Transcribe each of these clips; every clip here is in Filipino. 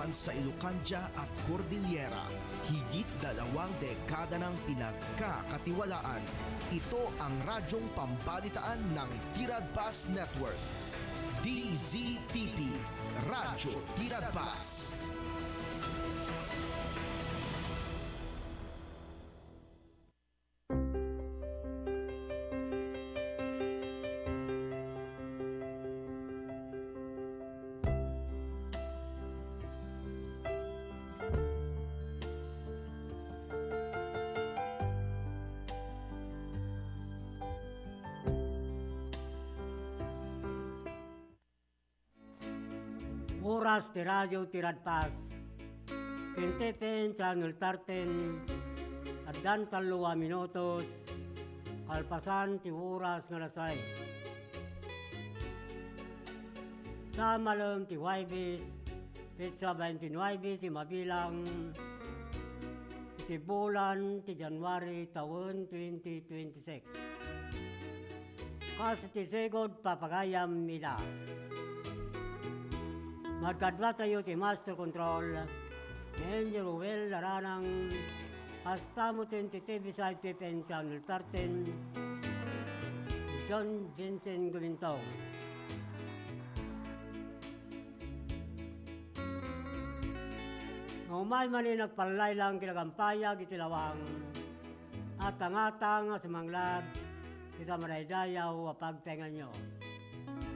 karagatan sa Ilocania at Cordillera. Higit 2 dekada ng pinagkakatiwalaan. Ito ang radyong pambalitaan ng Tiradpas Network. DZTP, Radyo Tiradpas. Oras de Radio Tiradpas, Pintepen Channel 13, at dan 2 minutos, kalpasan ti oras nga lasay. Sa malam ti Huwebes, Petsa 29 ti mabilang, ti bulan ti January taon 2026. Kasi ti segod papagayam nila. Magkadwa tayo ti Master Control, ni Angel Ruel Laranang, hasta mo TV side PPN Channel 13, John Vincent Gulintong. Umay mani nagpalay lang kinagampayag itilawang, atang-atang sa manglad, kita maraydayaw apagtengan nyo.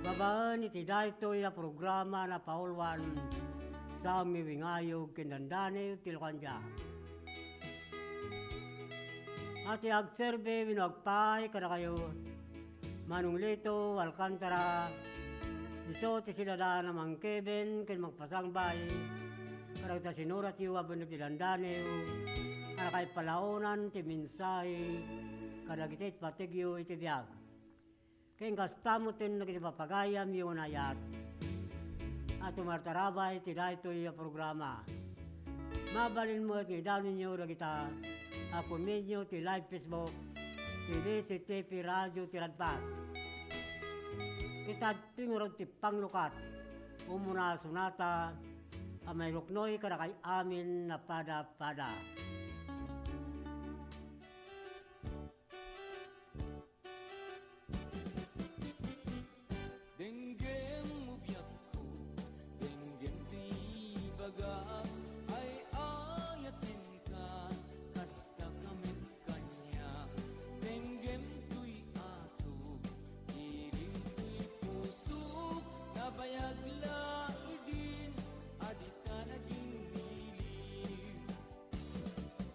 Babaan iti daytoy a programa na paulwan sa miwingayog kinandani Ilocania. At iagserbe winagpay kada kayo Manong Lito Alcantara iso ti sinadaan namang Kevin kin magpasangbay karagta sinurat yu abon nagtilandani ana kay palaonan ti minsay kadagiti patigyo iti biag. Kaya kastamutin na kitipapagayam yung ayat at umartarabay tila ito'y programa. Mabalin mo at ngidawin ninyo na kita apon ninyo ti live Facebook ti DZTP Radio Tiradpas. Kita tingurog ti panglukat umuna sunata may ruknoy kada kay amin na pada-pada. Denggem ubiyak ko, denggem ti baga, ay ayatin ka, kasta kamit kanya. Denggem tuy aso, ilim tuy puso, nabayag la idin, adita naging nilim.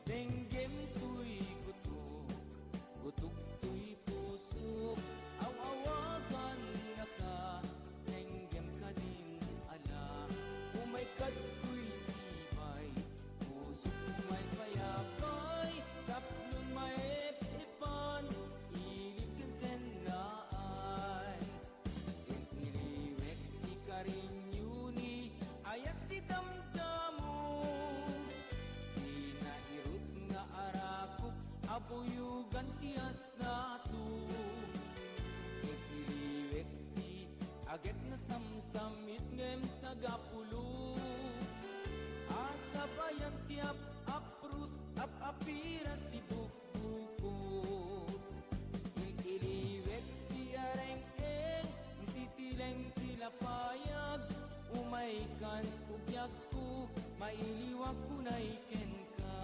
Denggem tuy gutok, gutok tuy puso, aw-awagan ka, nenggem ka din ala, umay kato'y sibay, puso may payapay, taplon may ipan, ilip yung sennaay. Iliwek di ka rin yuni, ayat di damdamo, inairot nga arakop, abuyugan ti asaso. Agek na samsamit ngem tagapulo, asa bayan tiap aprus apiras ti bukbukot. Iliwek ti areng-eng, titileng tilapayag, umaykan ubyak ko, mailiwag ko na iken ka.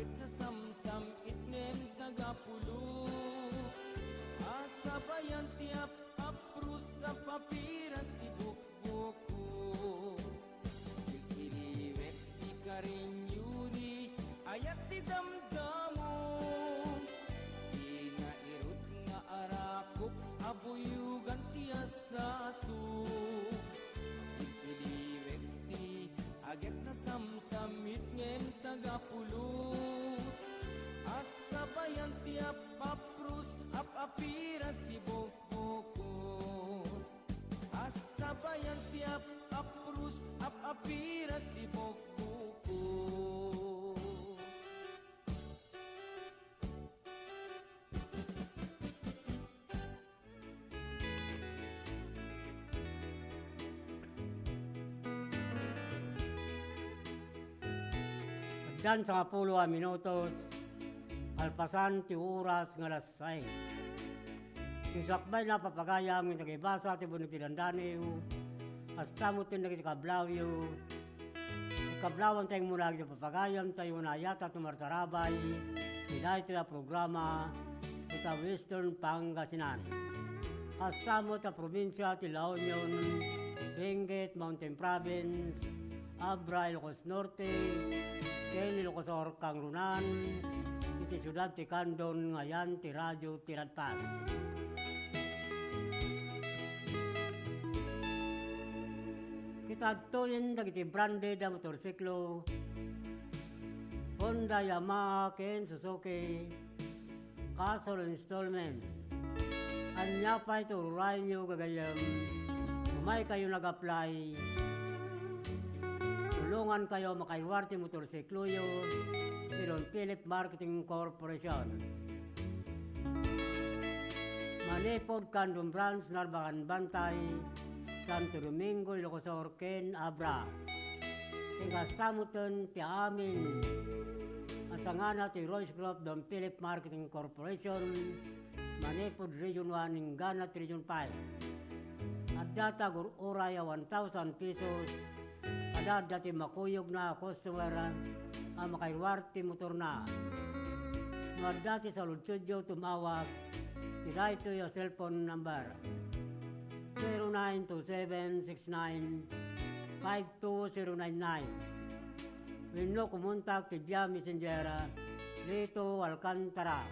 agit na samsam itnem tagapulo asabayan tiap aprus sa papiras ti bukbuko ikiliwet ti karinyuni ayat ti damdamo di nga irut nga arakop abuyugan ti asaso ikiliwet ti agit na samsamit ngem tagapulot asabayan ti apaprus apiras ti bukbukot asabayan ti apaprus apiras ti bukbukot. Dan sa 10 minutos, alpasan ti oras nga alas 6. Yung sakbay na papagayam ng nagibasa ti bunog ti dandaniw, hasta mo ti nagikablaw ikablawan tayong muna ti papagayam tayo na yata tumartarabay, tinay ti programa ita Western Pangasinan. Hasta mo ta probinsya ti La Union, Benguet, Mountain Province, Abra, Ilocos Norte, Ken Ilocos Sur, Kangrunan, iti syudad ti Candon, ngayan ti radyo ti Radpas. Kitadtoyin dagiti branded na motorsiklo, Honda, Yamaha, Ken, Suzuki, Castle Installment. Anya pa ito, urayan nyo gagayam, umay kayo nag-apply, tulungan kayo makaiwarte motorsiklo yun, Iron Philip Marketing Corporation. Manipod, Candom Branch, Narbacan Bantay, Santo Domingo, Ilocos Sur, Ken, Abra. Tingastamutan ti amin, asangana ti Royce Group, Don Philip Marketing Corporation, Manipod Region 1, Ningganat Region 5. At data uraya 1,000 pesos, ada dati makuyog na customer ang makaiwarte motor na. At dati sa Ludsudyo tumawag, tira ito yung cellphone number 0927695299. Winlo kumontak ti Via Messenger Lito Alcantara.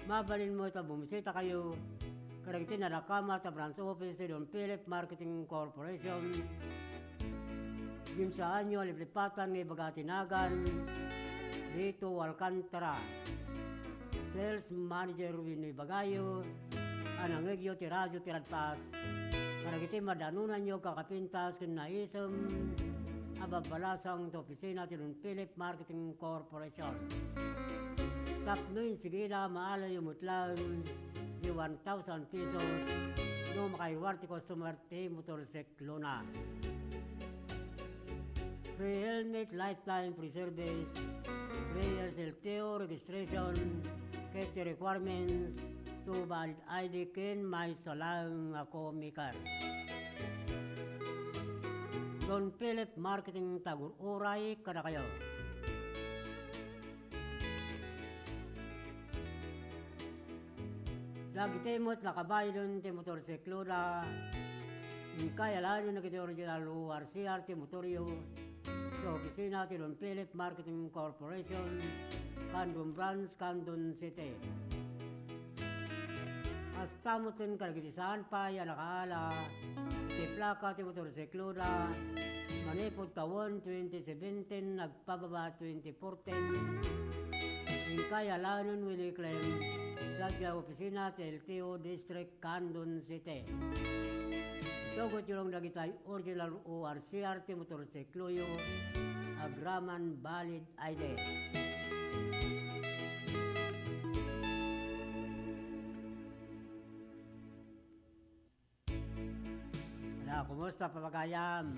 Mabalin mo ito, bumisita kayo. Karagiti na nakama ta branch office ti Don Philip Marketing Corporation. Gimsaan nyo aliplipatan ng Bagatinagan Lito Alcantara. Sales Manager Winoy Bagayo. Anangegyo ti radyo ti Radpas. Karagiti madanunan nyo kakapintas kin naisam ababalasang to opisina ti Don Philip Marketing Corporation. Tapnoin sige na maala yung mutlang di 1,000 pesos no makaiwarte customer ti motorsiklo na. Free helmet, lifetime free service, free LTO registration, safety requirements, to valid ID kin may salang ako mikar. Don Philip Marketing Tagur-Uray kada kayo. Lagi temot nakabayadon ti motorsiklo na kaya lalo na kiti original URCR ti motoryo sa opisina ti Don Philip Marketing Corporation, Candon Branch, Candon City. Hasta mo tin karagitisan pa yan nakaala ti plaka ti motorsiklo na manipod kawon 2017 nagpababa 2014 kaya lanon wili claim sa opisina ti LTO District Candon City. Itogot yung nagitay original ORCR ti motorsiklo yo agraman valid ID. Wala, kumusta papagayam?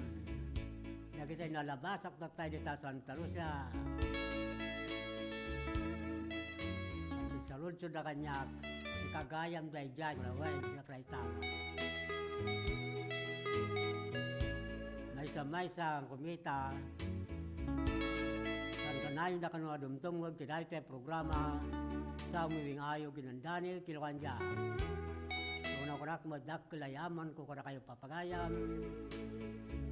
Nagitay nalabasak na tayo dito sa Santa Lucia. Sa lunsod na kanya, ikagayam tayo dyan, malaway siya kraita. Maysa ang kumita, Nain na kanwa dumtungwag ti daytoy programa sa umiwing ayo ginandani tilwanja. Una ko rak madak kalayaman ko kada kayo papagayam.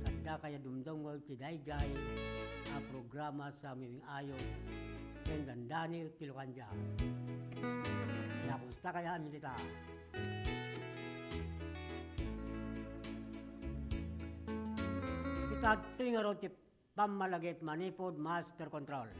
Kada kaya dumtungwag ti dayjay a programa sa umiwing ayo ginandani tilwanja. Nakusta kaya milita. Kita tingaro ti pamalagip manipod master control.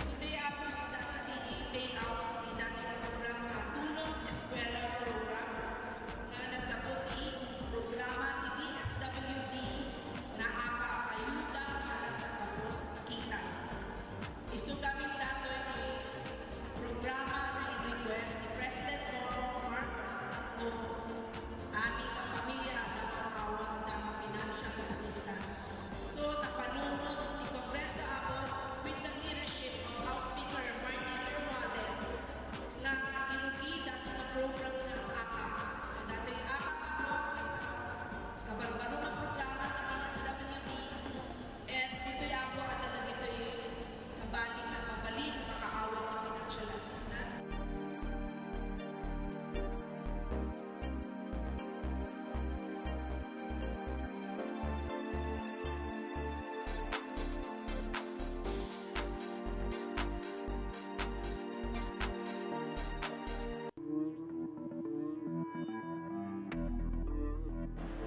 Today ako sa dating payout ni dating programa Tulong Eskwela Program na nagkaputi programa ni DSWD na ayuda para sa kapos kita. Isu kami datoy ni programa na in-request ni President Bongbong Marcos tatlo aming kapamilya na makawag na financial assistance. So napanunod ni Kongreso ako with the leadership of House Speaker Martin Romualdez na ilugi dati na program ng AKAP. So dati yung AKAP ako ay sa kabarbaro ng programa ng DSWD at dito yung ako at na dito yung sa bali na mabalik makaawag ng financial assistance.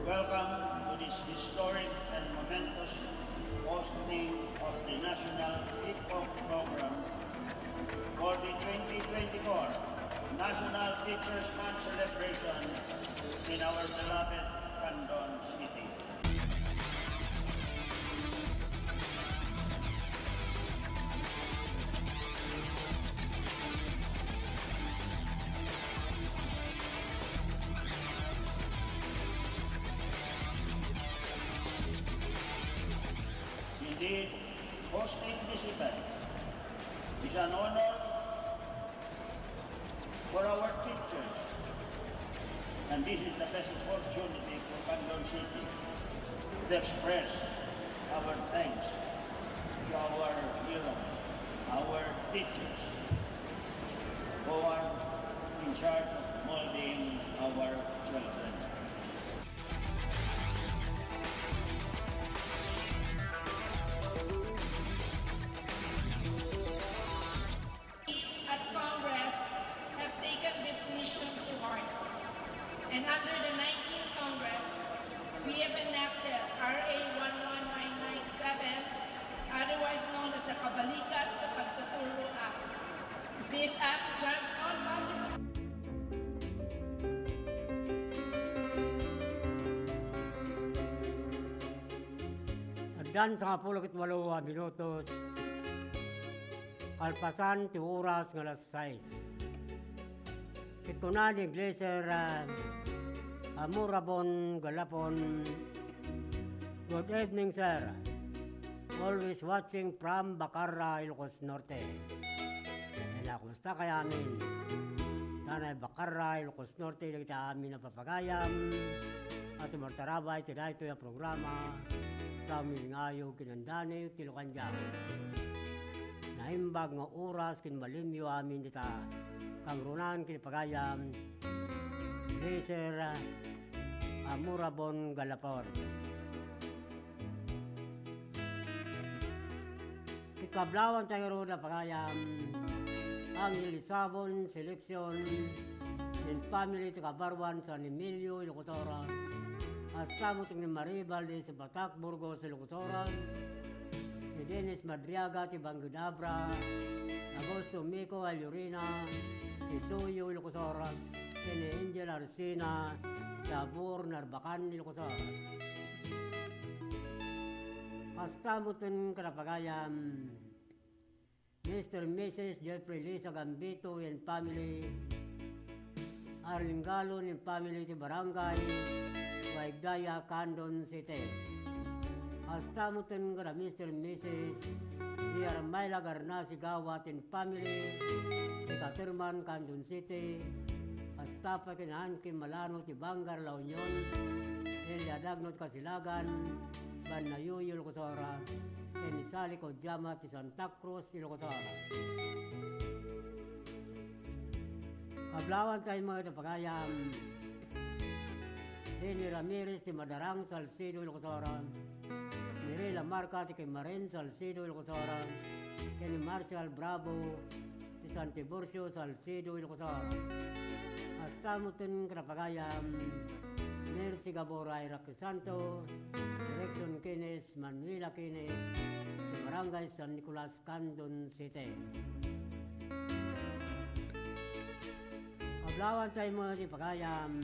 Welcome to this historic and momentous hosting of the National Hip-Hop Program for the 2024 National Teachers Month celebration in our beloved Candon City. Indeed, hosting this event is an honor for our teachers, and this is the best opportunity for Candon City to express our thanks to our heroes, our teachers, who are in charge of molding our children. At Congress have taken this mission to heart. And under the 19th Congress, we have enacted RA 11997, otherwise known as the Kabalikat sa Pagtuturo Act. This act grants all public Agdan sa 18 minutos, kalpasan ti oras ng alas 6. Ito na ni Glacier Amurabon Galapon. Good evening, sir. Always watching from Bacarra, Ilocos Norte. Kumusta kaya amin? Tanay Bacarra, Ilocos Norte, kita amin na papagayam. At umartarabay, tira ito yung programa sa aming ayaw kinandani, Tilokanja. Naimbag nga oras, kinmalimyo amin dita. Kangrunan, kinipagayam. Glacier Amurabon Galapon. Kablawan tayo ro na pagayam Angel Lisabon Selection in family to Kabarwan San Emilio, Ilocotoran. Hasta mo ni Maribal de sa Batak, Burgos, Ilocotoran. Si Dennis Madriaga, Tibanggudabra. Agosto Mico, Alurina. Si Suyo, Ilocotoran. Si Angel Arsina, Sabur, Narbacan, Ilocotoran. Hasta mo Karapagayam. Mr. and Mrs. Jeffrey Lisa Gambito and family. Arling Galon and family ti Barangay. Waigdaya, Candon City. Hasta mo Mr. and Mrs. Mayla Garnasi Gawat and family. Ti Katerman, Candon City. Hasta pa kinahan Kim Malano ti Bangar, La Union. Elia Dagnot Kasilagan. Banayuyo, Ilocotora. Enisali Kodjama ti Santa Cruz, Ilocotora. Kablawan tayo mga tapagayam. Denny Ramirez ti Madarang, Salcedo, Ilocotora. Mirela Marca ti Marin, Salcedo, Ilocotora. Kenny Marshall Bravo ti San Tiburcio, Salcedo, Ilocotora. Hasta mo kapagayam. Mercy Gabora Iraque Santo, Direction Kines, Manuela Kines, Barangay San Nicolas, Candon City. Kablawan tayo mo di Pagayam,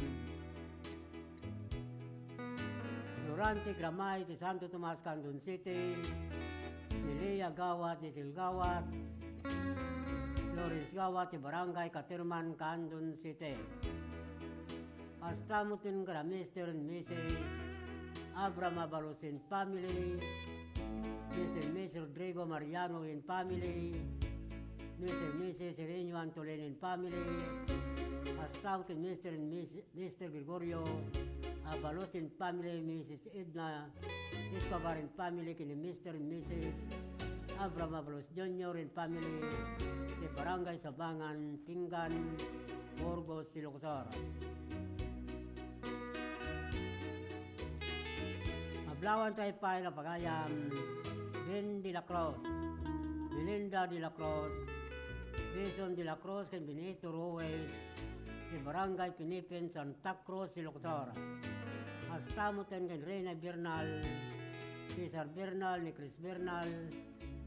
Durante Gramay di Santo Tomas, Candon City, Nilia Gawat di Silgawat, Flores Gawat di Barangay Katirman, Candon City. Hasta mo Mr. and Mrs. Abraham Abalos in family, Mr. and Mrs. Rodrigo Mariano in family, Mr. and Mrs. Sereno Antolin in family, hasta mo Mr. and Mr. Gregorio Abalos in family, Mrs. Edna Escobar in family, kini Mr. and Mrs. Abraham Abalos Jr. in family, di Barangay Sabangan, Tingan, Burgos, Ilocotora. Blawan tayo pa na Pagayam, Ben de la Cruz, Belinda de la Cruz, Jason de la Cruz, kay Benito Ruiz, kay Barangay Pinipin, Santa Cruz, Ilocotora. Hasta mo kay Reyna Bernal, Cesar Bernal, ni Chris Bernal,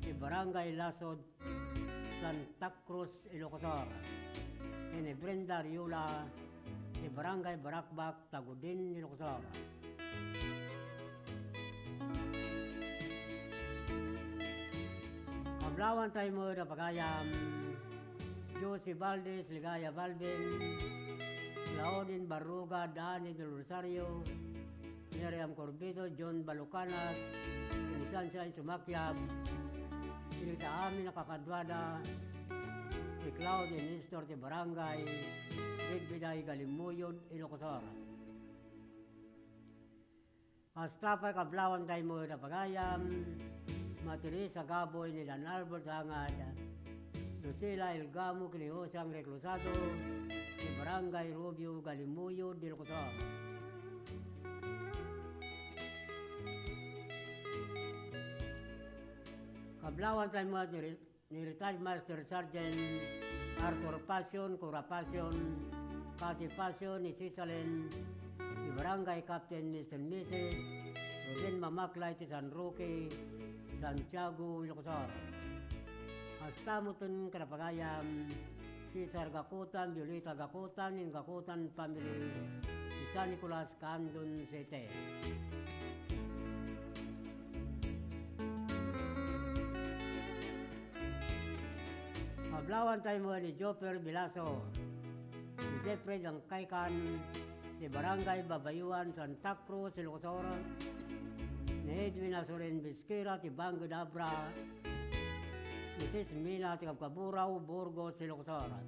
kay Barangay Lasod, Santa Cruz, Ilocotora. Kay Brenda Riula, kay Barangay Barakbak, Tagudin, Ilocotora. Kablawan tayo mo na Pagayam, Josie Valdez, Ligaya Valvin, Laodin Barruga, Dani del Rosario, Miriam Corbido, John Balucanat, Sunshine Sumakyab, Sinita Amin Nakakadwada, si Claudia Nestor de Barangay, Bigbiday Galimuyod, Ilocotora. Hasta pa kablawan tayo mo na Pagayam, Materesa Gaboy ni Dan Albert Hangad, Lucila Elgamo Kinihosang Reclusado, si Barangay Rubio Galimuyo, Ilocotora. Kablawan tayo mo ni Retired Master Sergeant Arthur Passion, Cura Passion, Cathy Passion, ni Cisalin, si Barangay Captain Mr. and Mrs. Ruben Mamaklay, ti San Roque, Santiago, Ilocotora. Hasta mo Karapagayam, Cesar Gakutan, Violeta Gakutan, in Gakutan family, San Nicolas, Candon City. Mablawan tayo mo ni Jopper Bilaso, si Jeffrey Dangkaykan, si Barangay Babayuan, Santa Cruz, Ilocotora, ni Edwin Asorin Bisquera, ti Banggudabra, ni Tismina, ti Kabkaburaw, Burgos, Ilocotora.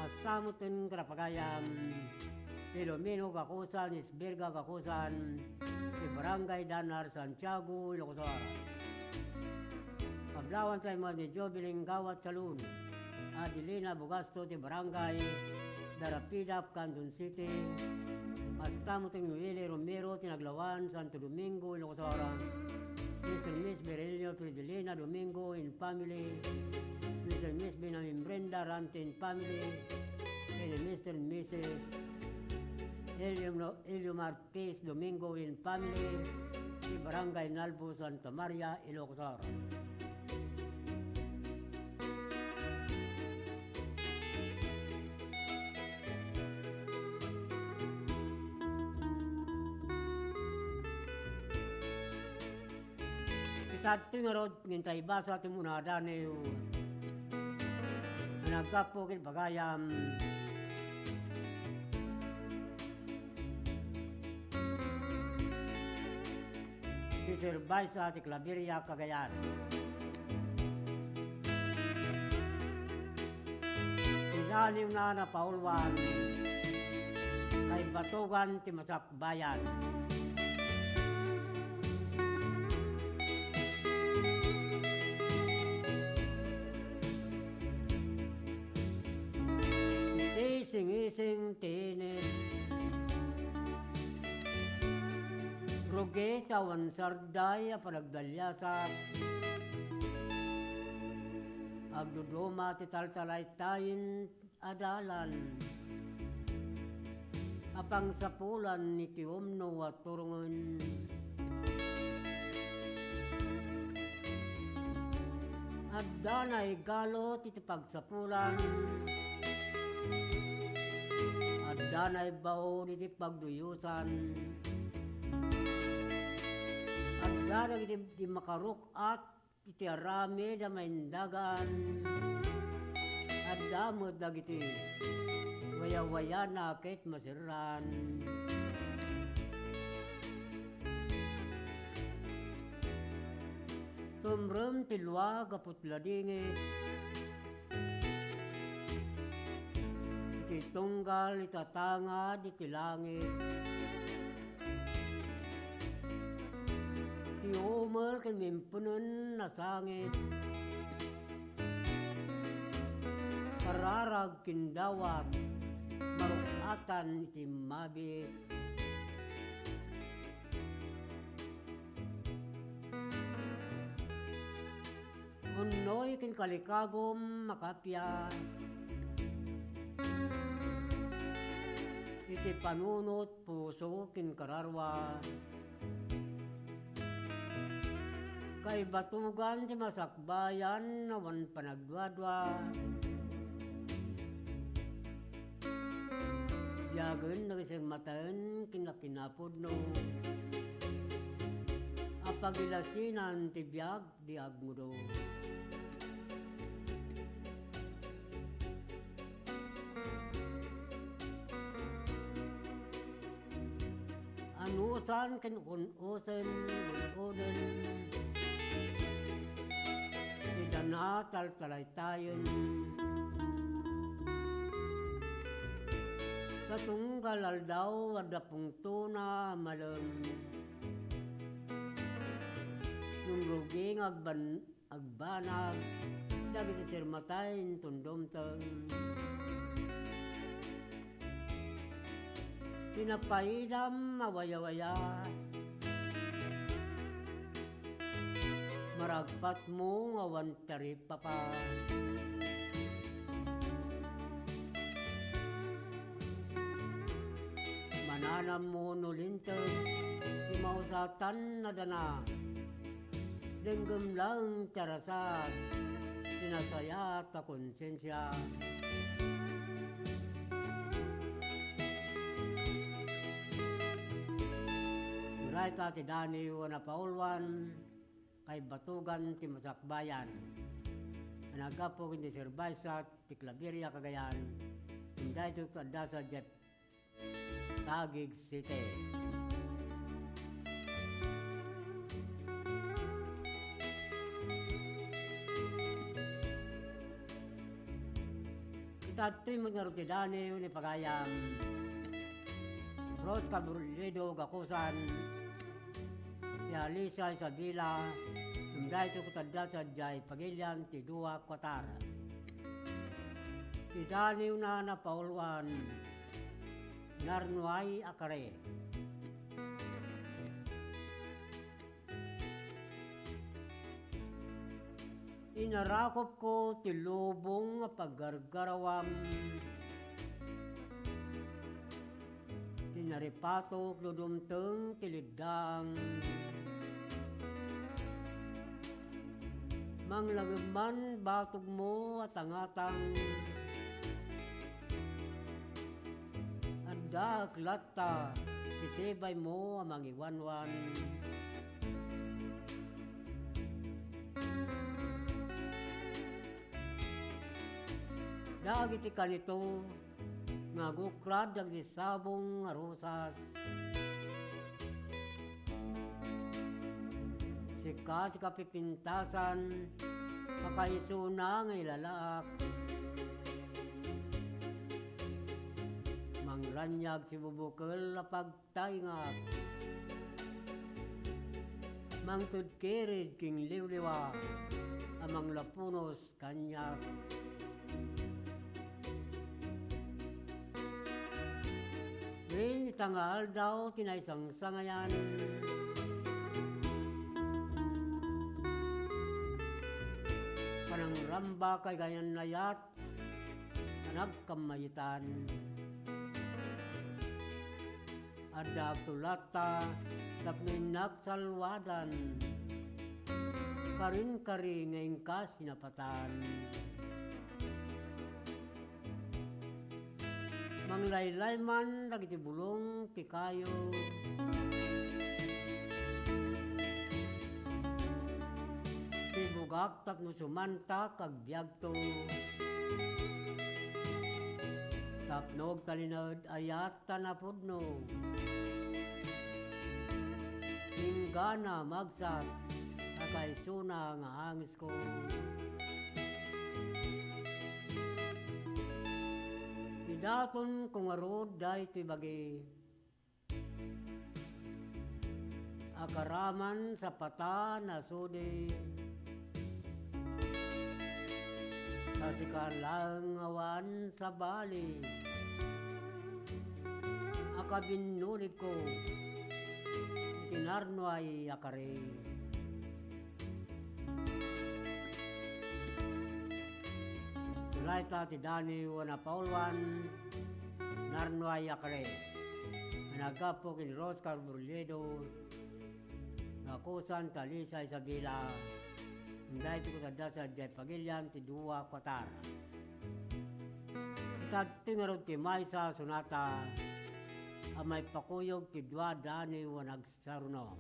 Hasta mo Karapagayam, Filomeno Gakusan, Isberga Gakusan, ti Barangay Danar, Santiago, Ilocotora. Kablawan tayo mo ni Jobeling Gawat Salun, Adelina Bugasto, ti Barangay Darapida, Candon City. Hasta mo Willie Romero, Tinaglawan, Santo Domingo, Ilocotora. Mr. Miss Berelio Fidelina Domingo in family. Mr. Mr. and Miss Benjamin Brenda Rantin family, kay Mr. and Mrs. Eliomar Peace Domingo in family, si Barangay Nalbo, Santa Maria, Ilocos. Kita tingarod ngintay basa ti munada ni nagkapo kin bagayam ti Serbay sa ti Claveria, Cagayan. Tinaliw na Paulwan kay Batugan ti Masakbayan. Ising-ising tinit Ruge tawan sarday panagdalyasak Agduduma ti taltalay tayin adalan Apang sapulan ni tiumno at turungon Addanay galot iti pagsapulan Addanay baon iti pagduyusan Addanay iti makaruk at iti arami da maindagan Addamod dagiti waya-waya na kahit masiran Tumrem tilwa kaputladingit Iti tunggal itatangad iti langit Iti umel ken mimpunen na sangit Pararag kindawat marukatan iti mabit Unoy ken kalikagom makapya Iti panunot puso kin kararwa Kay Batugan ti Masakbayan nawan panagdwadwa Yagen nagising mataen kinakinapod no Apagilasinan ti biag di agmudo Anusan ken unusen unoden Idana taltalaytayen Katunggal aldaw wadda pungtuna malem Nungruging agbanag Dagiti sirmatayin tundomten Pinapaidam mawaya-waya Maragpat mo awan taripa pa Mananam mo nulinten Imausatan na dana Denggem lang tarasat Sinasaya ta konsensya Raita ti Dani wana Paulwan kay Batugan ti Masakbayan. Nagapo kin ti Serbay sa ti Claveria, Cagayan. Inday ito kada sa Jet Taguig City. Itato'y mga rutidani ni Pagayam Rose Caburledo Gakusan ti Alisa Isabela Nunday ito kutada sa Jai Pagilian ti Dua Qatar ti Daniw na Paulwan Narnuay Akare Inarakop ko ti lubong nga paggargarawam. Tinaripatok ludumteng tilidang. Manglagman batog mo at angatang. Anda klata, titibay mo amang iwanwan. Dagiti kanito, nga gukrad ang disabong arusas. Sikat kapipintasan, makaisuna nga ilalaak. Mangranyag si bubukal na pagtaingak. Mangtudkirid king liwliwa, amang lapunos kanyak. Rin itangal daw tinaisang sangayan. Kanang ramba kay gayan layat na nagkamayitan. Ada tulata tapno nagsalwadan. Karin-kari ngayon ka sinapatan. Manglaylay man dagiti bulong pikayo. Sibugak tapno sumanta kag biyagto. Tapnog talinod ayat tanapudno. Hinggana magsat kakaisuna nga hangis ko. Daton kung arod day tibagi. Akaraman sa pata na sudi. Kasikalang awan sa bali. Akabinulit ko. Itinarno ay akari. Laita ti Dani wana Paulwan narno ay akare. Nagapo kin Roscar Burledo nakusan Talisa Isabela. Hindi ko tada sa Jay Pagilian ti Dua Quatara. Itad tingarod ti Maisa Sunata amay pakuyog ti Dua Dani wana Saruno.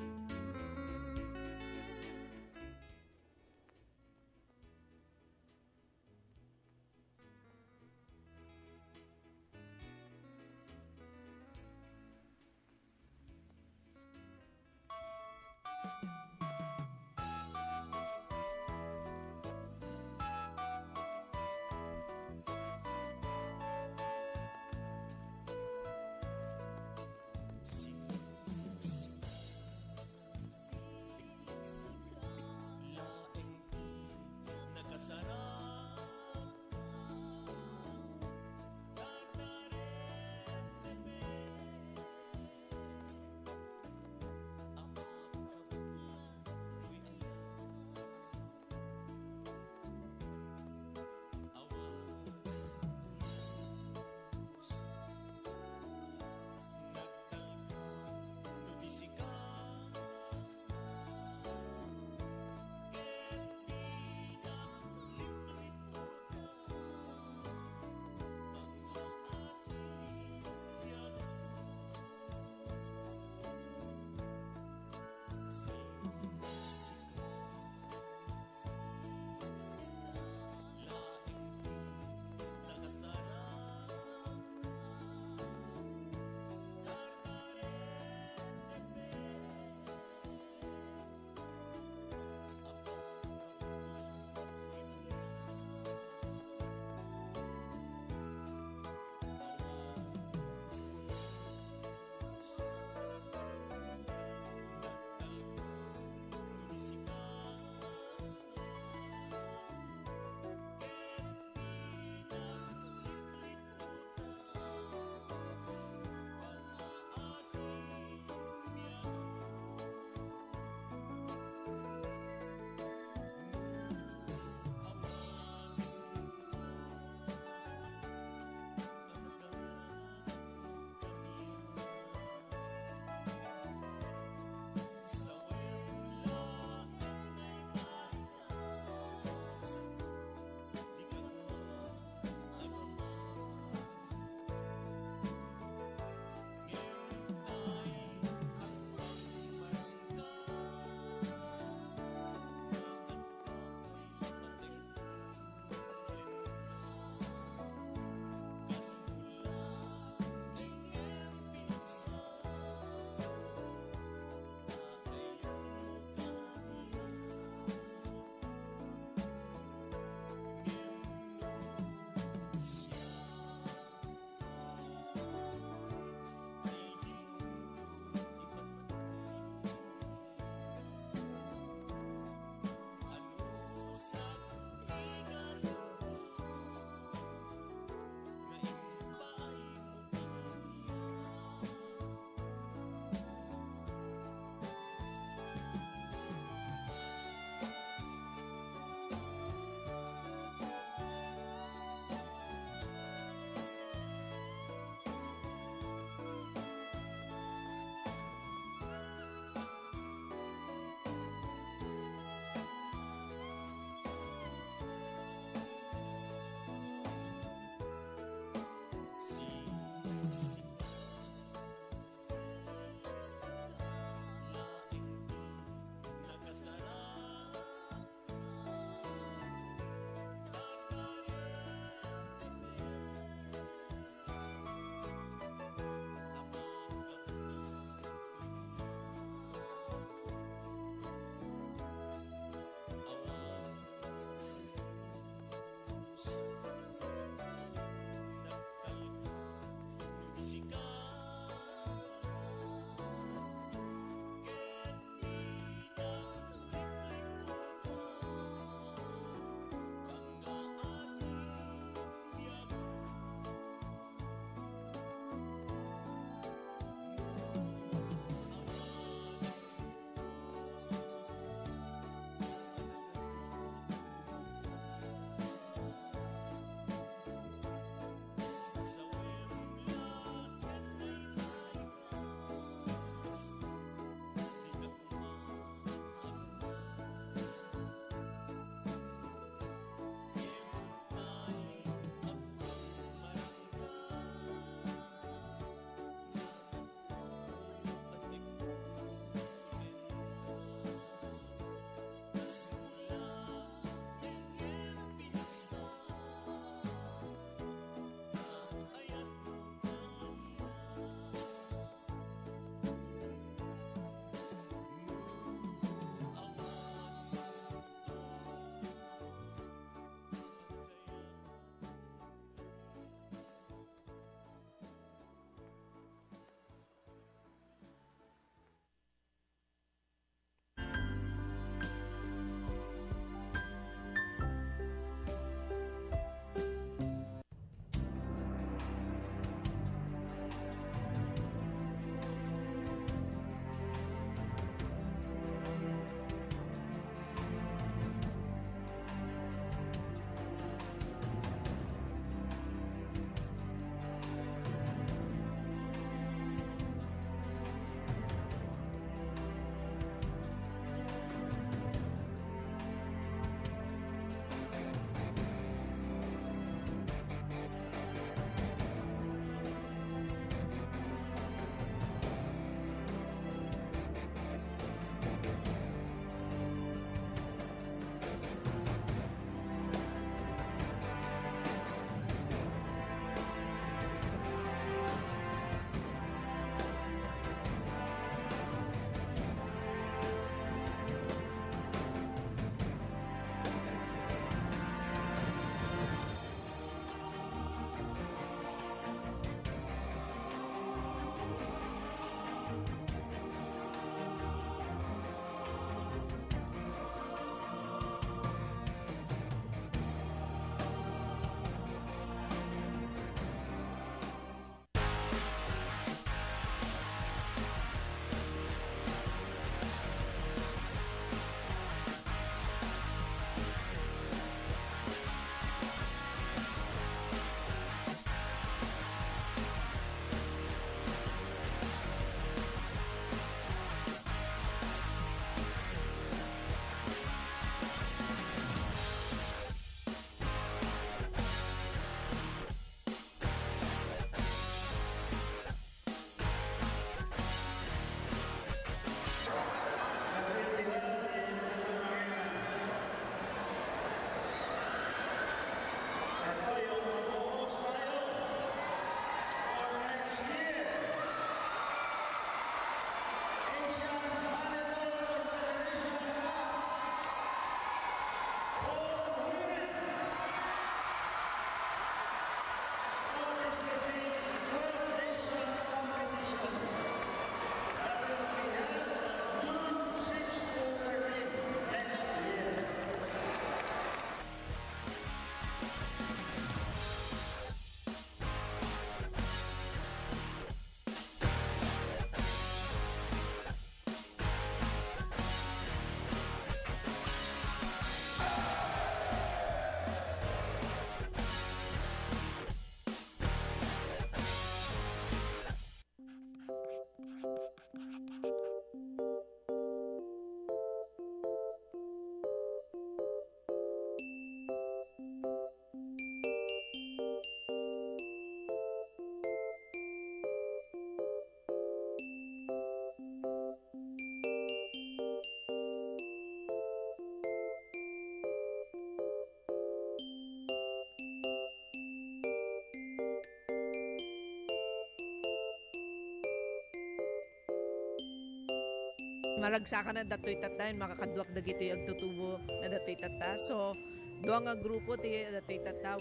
Maragsakan na datoy tata, makakaduak dagito yung tutubo na datoy tata. So, doang nga grupo ti datoy tata,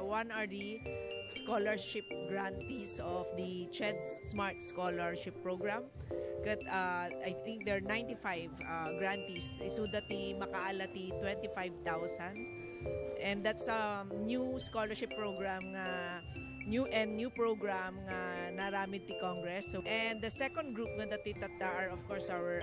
one are the scholarship grantees of the CHED's Smart Scholarship Program. Kat, I think there are 95 grantees. Isu dati makaalati 25,000. And that's a new scholarship program nga new program nga naramid ti Congress. So, and the second group nga dati tata are of course our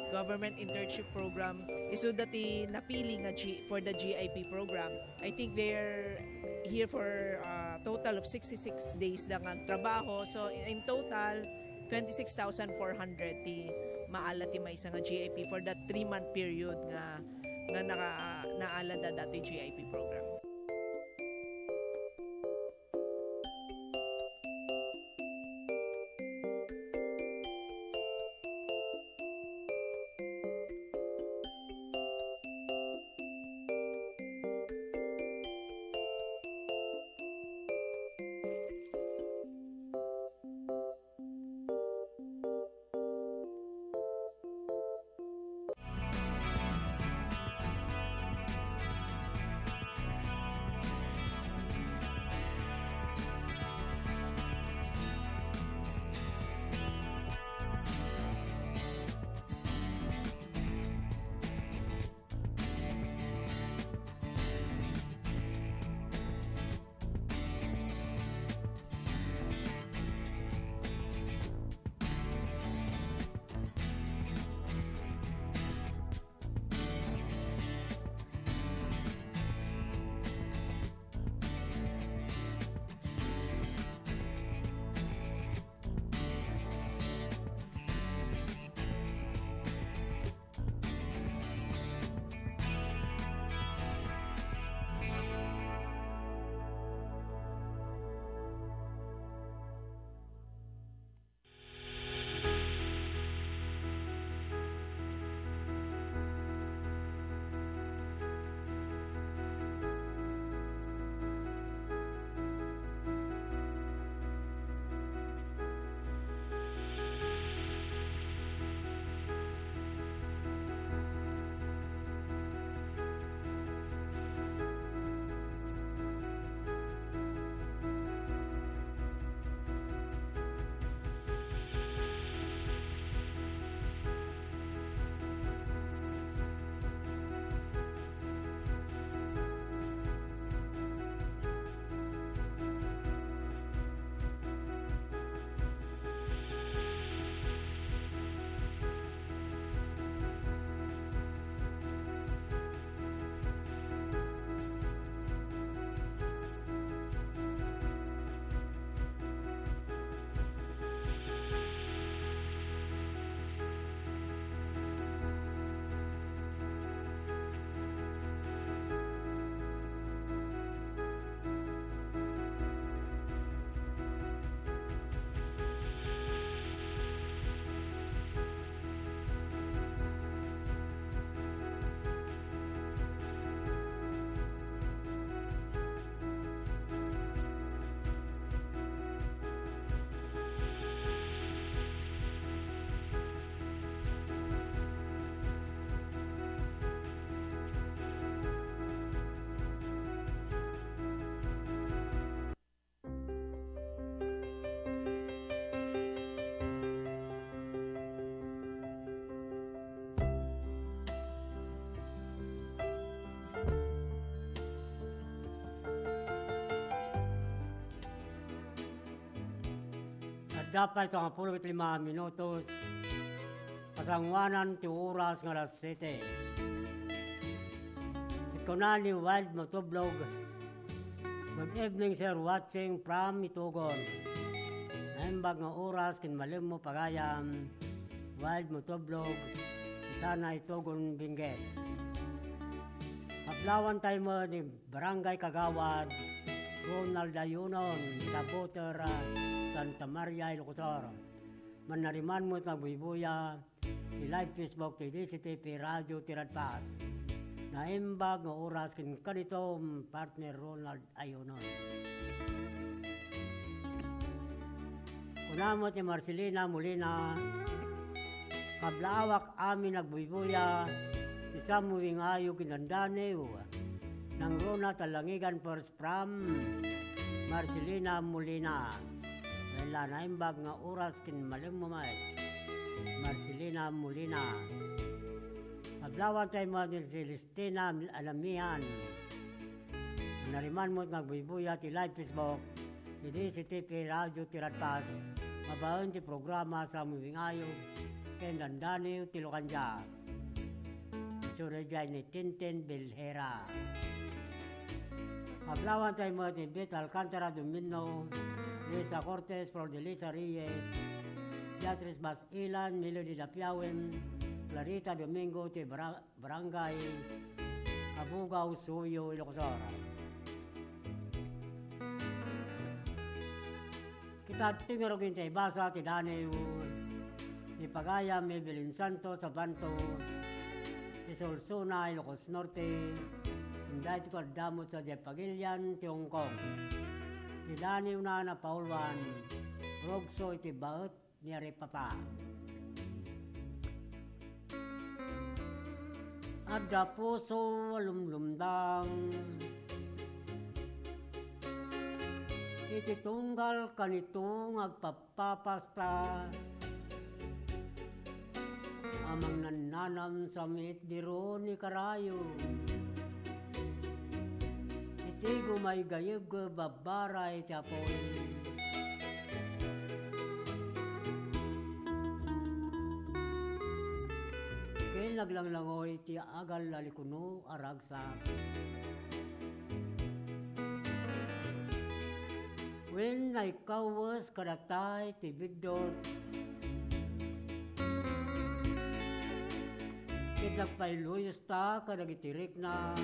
government internship program. Isu dati napili nga for the GIP program. I think they're here for a total of 66 days na nga trabaho. So in total 26,400 ti maala ti may nga GIP for that 3-month period nga naalada dati GIP program. Dapat sa 15 minutos, pasangwanan ti oras nga alas 7. Ito na ni Wild Motovlog. Good evening, sir, watching from Itugon. Naimbag nga oras kin malim mo pagayam, Wild Motovlog, kita na Itugon Benguet. Kaplawan tayo mo ni Barangay Kagawad, Ronald Ayunon, Saboter, Santa Maria, Ilocosor. Manariman mo at magbubuya, i-live Facebook, TDCTP, Radio, Tiradpas. Naimbag ng oras kin kanito partner Ronald Ayunon. Kunamot ni Marcelina Molina, Kablawak amin nagbuybuya, isa muwing ayo kinandanew. Nang runa talangigan first from Marcelina Molina. Wala na imbag nga oras kin malimumay. Marcelina Molina. Kablawan tayo mo din si Celestina Alamihan. Nariman mo nagbuybuya ti live Facebook. Hindi si TV Radio Tiradpas. Mabaon ti programa sa muwing ayo. Kendandaniw Tilokanja. Surajay ni Tintin Bilhera. Hablawan tayo mo ni Beth Alcantara Domino, Lisa Cortez, Flordelisa Reyes, Beatrice Basilan, Melody Dapiawen, Clarita Domingo, ti Barangay, Kabugaw, Suyo, Ilocosora. Kita tingarogin tayo basa, ti Danew, ni Pagaya, Mebelin Santos, Sabanto, ti Solsona, Ilocos Norte, Hinday ti kardamot sa Jepagilian, ti Hong Kong. Ti Daniw na Paulwan, Rogso iti baot ni Aripapa. Adda puso alumlumdang, iti tunggal kanitong agpapapasta, amang nananam sa mitdiro ni Karayo. Iti gumay gayib ga babaray ti apoy. Kaya naglanglangoy ti agal lalikuno aragsak. When naikawas kadatay ti bigdot, kitagpailuyos ta kadagitirik na,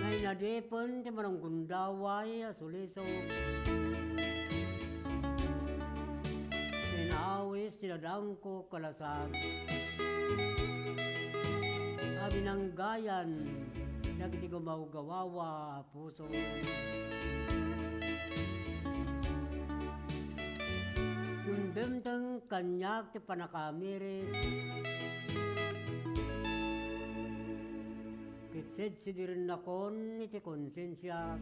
ngay nadepon ti manong gundaway asuliso, tinawis tinadangko kalasag, abinanggayan nagiti gumawgawawa puso. Kundemteng kanyak ti panakamiris, kitsid sidirin nakon iti konsensya,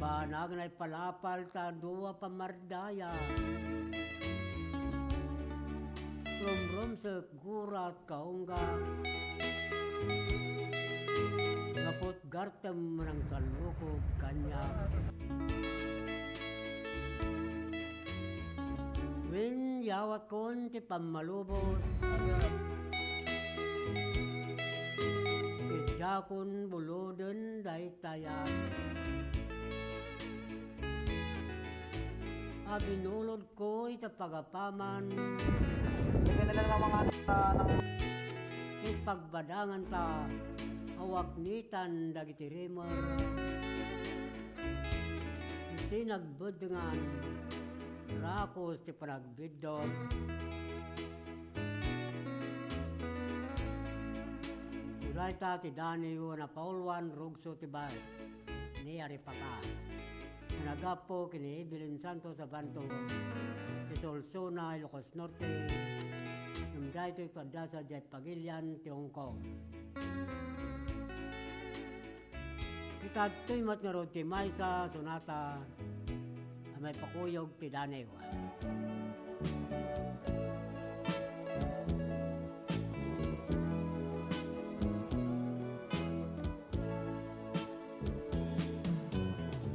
banag na ipalapal ta duwa pamardaya, rum sa gurat kaungga, ngapot gartem ng salukog kanya. Win yawat kon ti pamalubos, itjakon buloden daytayan, abinulod ko itapagapaman, ipagbadangan ta awaknitan dagiti rimer, iti nagbudengan rakos ti panagbidog, sulay ta ti Daniw na Paulwan Rugso ti Bay ni Aripaka, nagapo kini Bilin Santos Sabanto, ti Solsona Ilocos Norte, namday ti kada sa Jepagilian ti Hong Kong. Kita to'y matngarod ti Maysa Sonata, may pakuyog ti Daniw.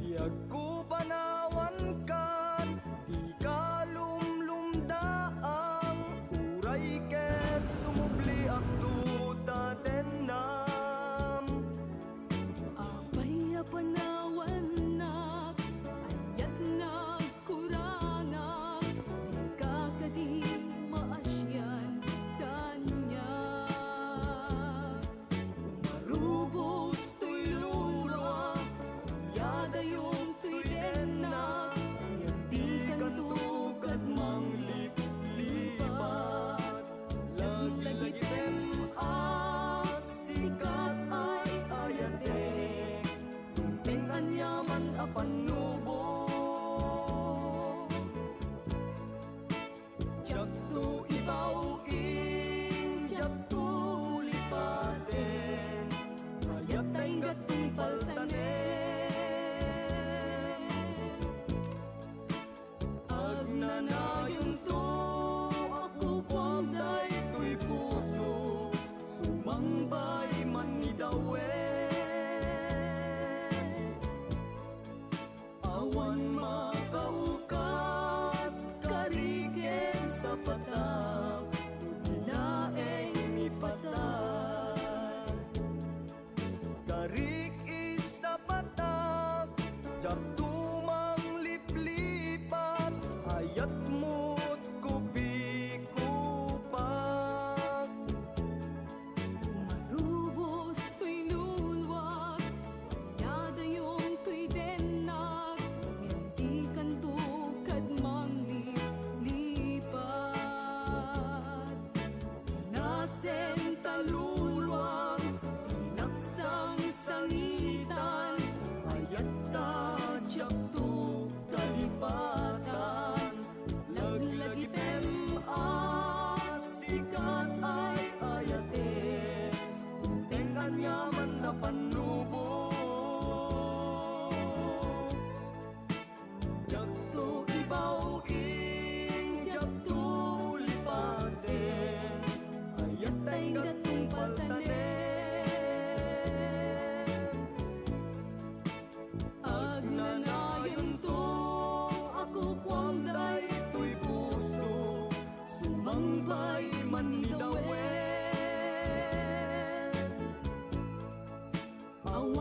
Yagko panawan kan, di ka lumlumdaang, uray ket sumubli akdo tatenam. Apay panawanak, ayat nagkurangak,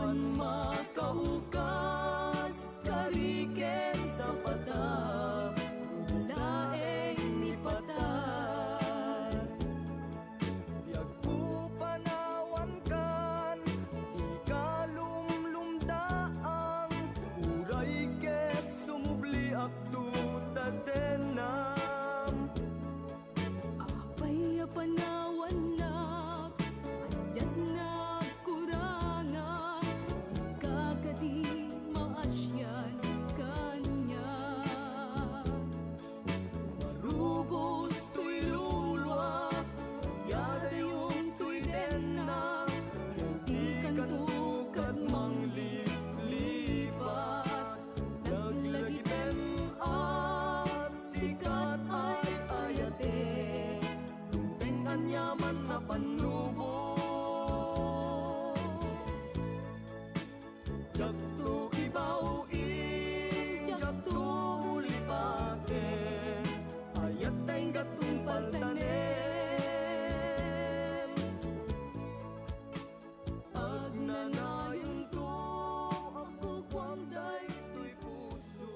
man makaukas kariken sa pata laeng ni patay Biyag ko panawan kan, di ka lumlumdaang, uray ket sumubli akto tatenam. apay panawanak anyan nagkurangan ikagadi maasyan kanya marubos to'y lulwak yada yung to'y denak hindi kantukan manglipat naglagitem sikat ay ayate lumping anyaman na panubo Jakto ibaw jakto ulipake ayat tayong gatong paltanem agnanayon to ako kwamday to'y puso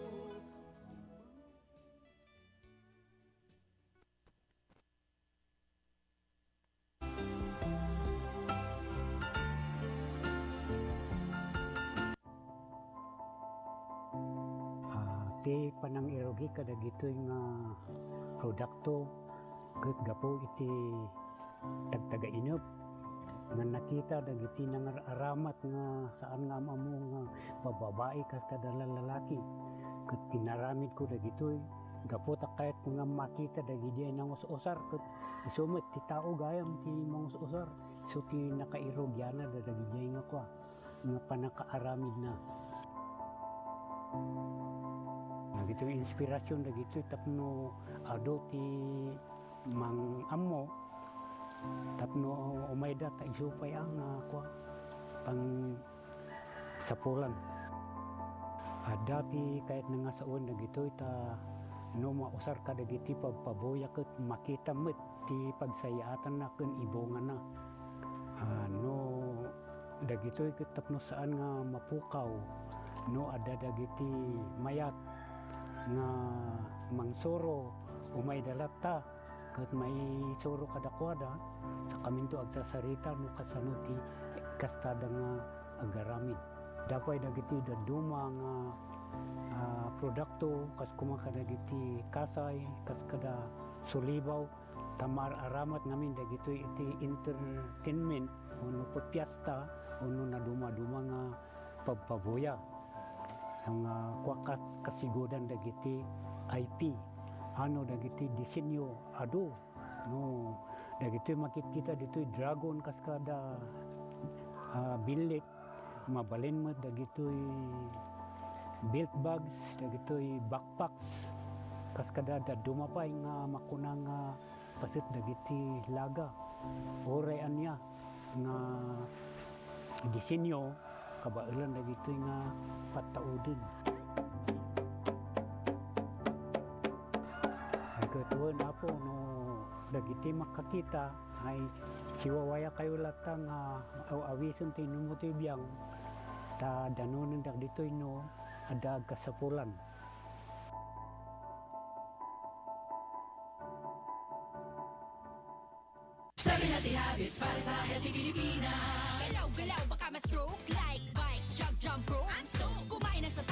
Ti panang irogi kada gitoy nga produkto ket gapo iti tagtaga inup nga nakita dagiti nangaramat nga saan nga mamo nga bababae kas kada lalaki ket tinaramid ko dagitoy gapo ta kahit nga makita dagiti nang usar ket isumet ti tao gayam ti usar so ti nakairogyana dagiti nga kwa nga panakaaramid na Nagito yung inspirasyon dagito tapno ado ti mang ammo tapno umayda ta isupay ang kwa pang sapulan. Dati kahit nga saon dagito ta no mausar ka dagiti pagpaboya ket makita met ti pagsayaatan na ken ibongan na. No dagito ket tapno saan nga mapukaw no ada dagiti mayat nga mangsoro umay dalata ket may soro kadakwada sa kaminto agsasarita no kasano ti kastada nga agaramid dapay dagiti daduma nga produkto kas kumaka dagiti kasay kas kada sulibaw tamar aramat ngamin dagito iti entertainment uno pagpiesta uno na duma-duma nga pagpaboya ang kwakas kasigodan dagiti IP ano dagiti disenyo ado no dagiti makikita ditoy dragon kaskada bilit mabalin mo dagitoy belt bags dagitoy backpacks kaskada dumapay nga makunang pasit dagiti laga oray anya nga disenyo kabailan dagitoy nga pataudin. Ay katuan apo no dagiti makakita ay siwawaya kayo latang awison ti numuti biyang ta danonen dagitoy no adag kasapulan. Sabi natin habits para sa healthy Pilipinas. Galaw-galaw baka ma-stroke like bike, jog, jump, rope. I'm so kumain na sa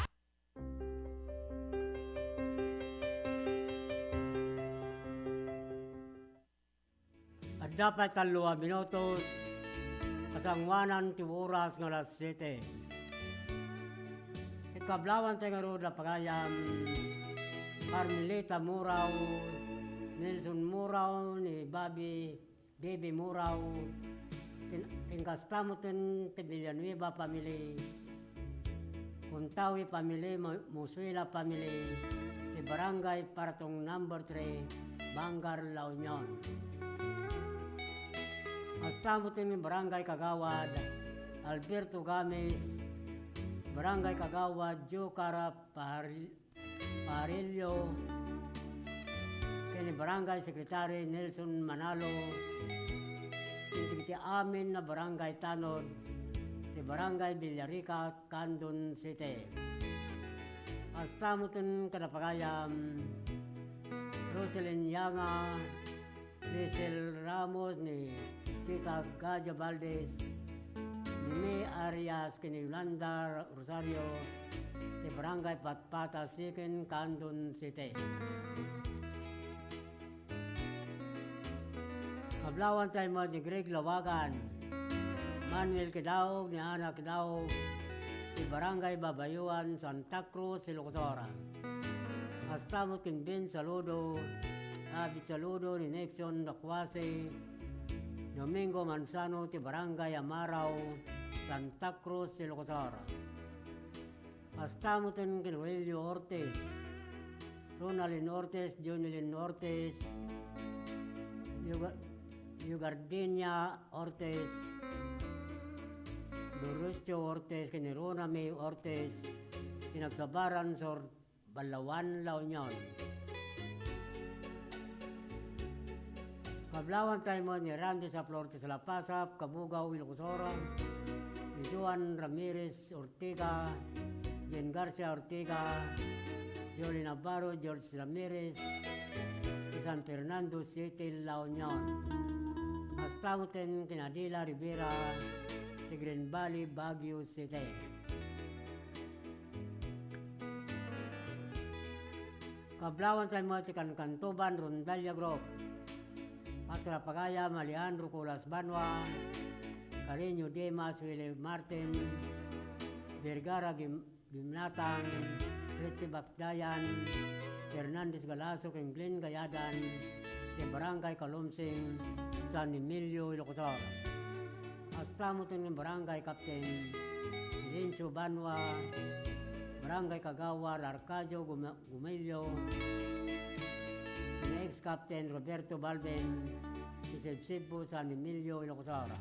At dapat 2 minutos kasangwanan ti oras nga alas 7. Ikablawan tayo nga pagayam Carmelita Muraw, Nelson Muraw, ni Baby Muraw, Pinkastamutin ti Villanueva family, Kuntawi family, Musuela family, ti Barangay Paratong number 3, Bangar, La Union. Kastamutin ni Barangay Kagawad, Alberto Games, Barangay Kagawad, Jocara Parillo, kini Barangay Secretary Nelson Manalo, ti amin na Barangay Tanod, ti ti Barangay Villarica, Candon City. Astamutin kadapagayam Rosalyn Yanga, Liesel Ramos ni Sita Gaja Valdez, ni May Arias kini Yolanda Rosario, ti Barangay Patpata Sikin, Candon City. Kablawan tayo mo ni Greg Lawagan, Manuel Kidaog, ni Ana Kidaog, ti Barangay Babayuan, Santa Cruz, Ilocosora. Astamot kin Ben Saludo, Abit Saludo ni Nexon Dakwase, Domingo Manzano, ti Barangay Amaraw, Santa Cruz, Ilocosora. Astamotin kin Wilio Ortiz, Ronaldin Ortiz, Junilin Ortiz, Yugardenia Ortiz, Durusio Ortiz, kin Rona May Ortiz, Tinagsabaran Sor Balawan, La Union. Kablawan tayo mo ni Randy sa Flortes La Pasap, Kabugaw, Ilocosora, ni Juan Ramirez Ortega, Jen Garcia Ortega, Jolie Navarro, George Ramirez, ni San Fernando City, La Union. Astamutin Kinadila Rivera, ti Green Valley, Baguio City. Kablawan tayo mo ti Kantuban, Rondalia Group, Patra Pagaya, Maliandro Culas Banwa, Carino Demas, Willie Martin, Vergara Gimnatang, Richie Bakdayan, Hernandez Galaso, Glenn Gayadan, ti Barangay Kalumsing, San Emilio, Ilocosora. Astamutin ng Barangay Captain Lincio Banwa, Barangay Kagawar, Arcadio Gumilio, ex-captain Roberto Balben, Sibsibo, San Emilio, Ilocosora.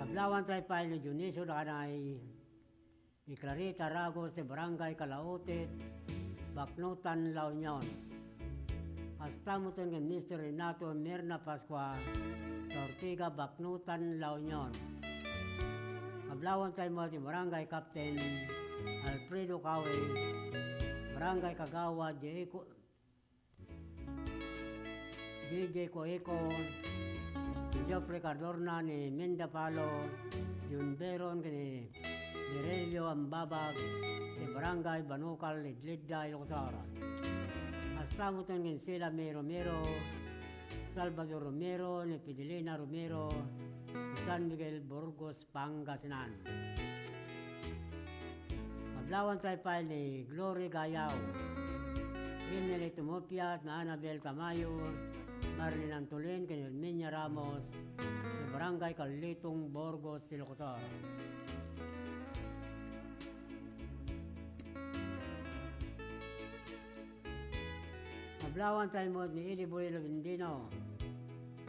Kablawan tayo pa ni Dionisio Dakanay, ni Clarita Ragos, de Barangay Calautit, Baknutan, La Union. Astamutin ng Mr. Renato Mirna Pascua, Ortiga, Baknutan, La Union. Kablawan tayo mo di Barangay Captain Alfredo Cawe, Barangay Kagawa, DJ Coeco, Geoffrey Cardorna ni Minda Palo, Junberon ni Direlio Ambabag, ni Barangay Banukal, Idlidda, Ilocosara. Astamutin ng sila May Romero, Salvador Romero, ni Fidelina Romero, San Miguel, Burgos, Pangasinan. Kablawan tayo pa ni Glory Gayaw, Ineli Tumopia, na Anabel Camayo, Marlene Antolin, Kenelminya Ramos, ni Barangay Kalitong, Burgos, Ilocosara. Kablawan tayo mo ni Iliboy Lubindino,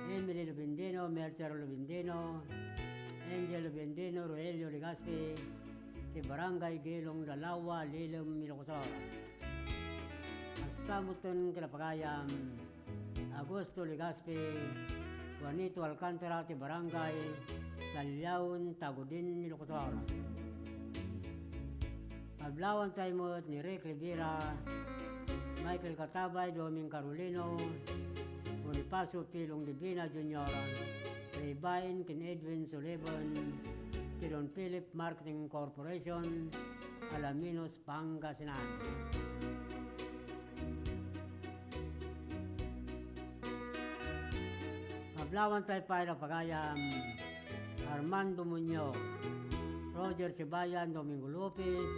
Emily Lubindino, Mercer Lubindino, Angel Lubindino, Roelio Legaspi, ti Barangay Gilong Dalawa, Lilom, Ilocosora. Astamutin Kinapagayam, Augusto Legaspi, Juanito Alcantara, ti Barangay Talyaon, Tagudin, Ilocosora. Kablawan tayo mo ni Rick Rivera, Michael Catabay, Doming Carolino, Bonifacio Pilong Divina Jr., Ray Bain, Kin Edwin Sullivan, Don Philip Marketing Corporation, Alaminos, Pangasinan. Kablawan tayo pa na Pagayam, Armando Muñoz, Roger Sibayan, Domingo Lopez,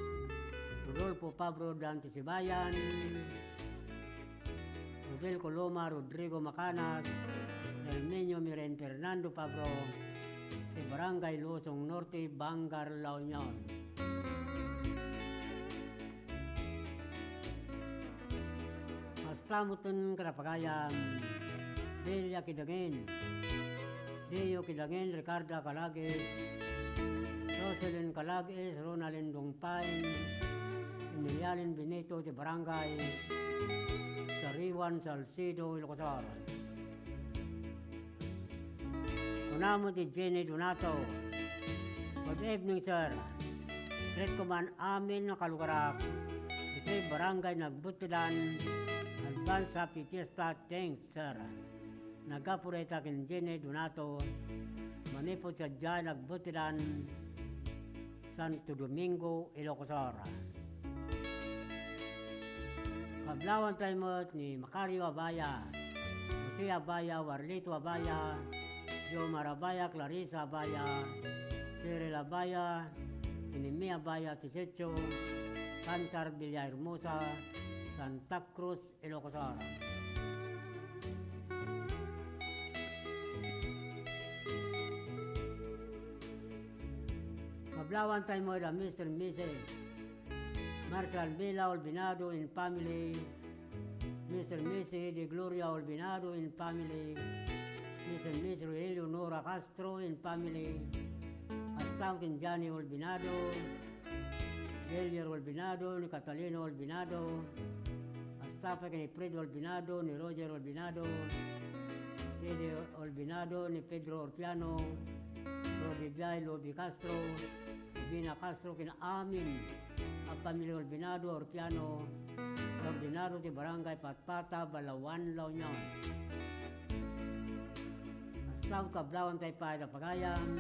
Rodolfo Pablo Dante Sibayan, Rodel Coloma, Rodrigo Macanas, Del Niño Miren Fernando Pablo, de Barangay Luzong Norte, Bangar, La Union. Astamutin Karapagayam, Delia Kidangin, Deo Kidangin, Ricardo Calagues, Rosalyn Calagues, Ronaldin Dongpain, Emilialin Benito de Barangay Sariwan, Salcido, Ilocosara. Tunamo ti Jenny Donato. Good evening, sir. Great Command amin na kalugarak. Ito'y barangay Nagbutilan. Advance Happy Fiesta. Thanks, sir. Nagapureta kin Jenny Donato. Manipod sa dyan Nagbutilan. Santo Domingo, Ilocosor. Kablawan tayo ni Macario Abaya, Jose Abaya, Warlito Abaya, Jomar Abaya, Clarissa Abaya, Cyril Abaya, Inimi Abaya, Tisecho, Cantar Villahermosa, Santa Cruz, Ilocosor. Kablawan tayo mo na Mr. and Mrs. Marshall Villa Olvinado in family, Mr. and Mrs. De Gloria Olvinado in family, Mr. and Mrs. Eleonora Castro in family, Astang kin Johnny Olvinado, Elier Olvinado, ni Catalino Olvinado, Astapa kin ni Fred Olvinado, ni Roger Olvinado, Tede Olvinado, ni Pedro Orpiano, Rodi Biay Lobi Castro, Bina Castro kin amin, ang pamilya Olvinado, Orpiano, Ordinado ti Barangay Patpata, Balawan, La Union. Astaw kablawan tayo pa na pagayam,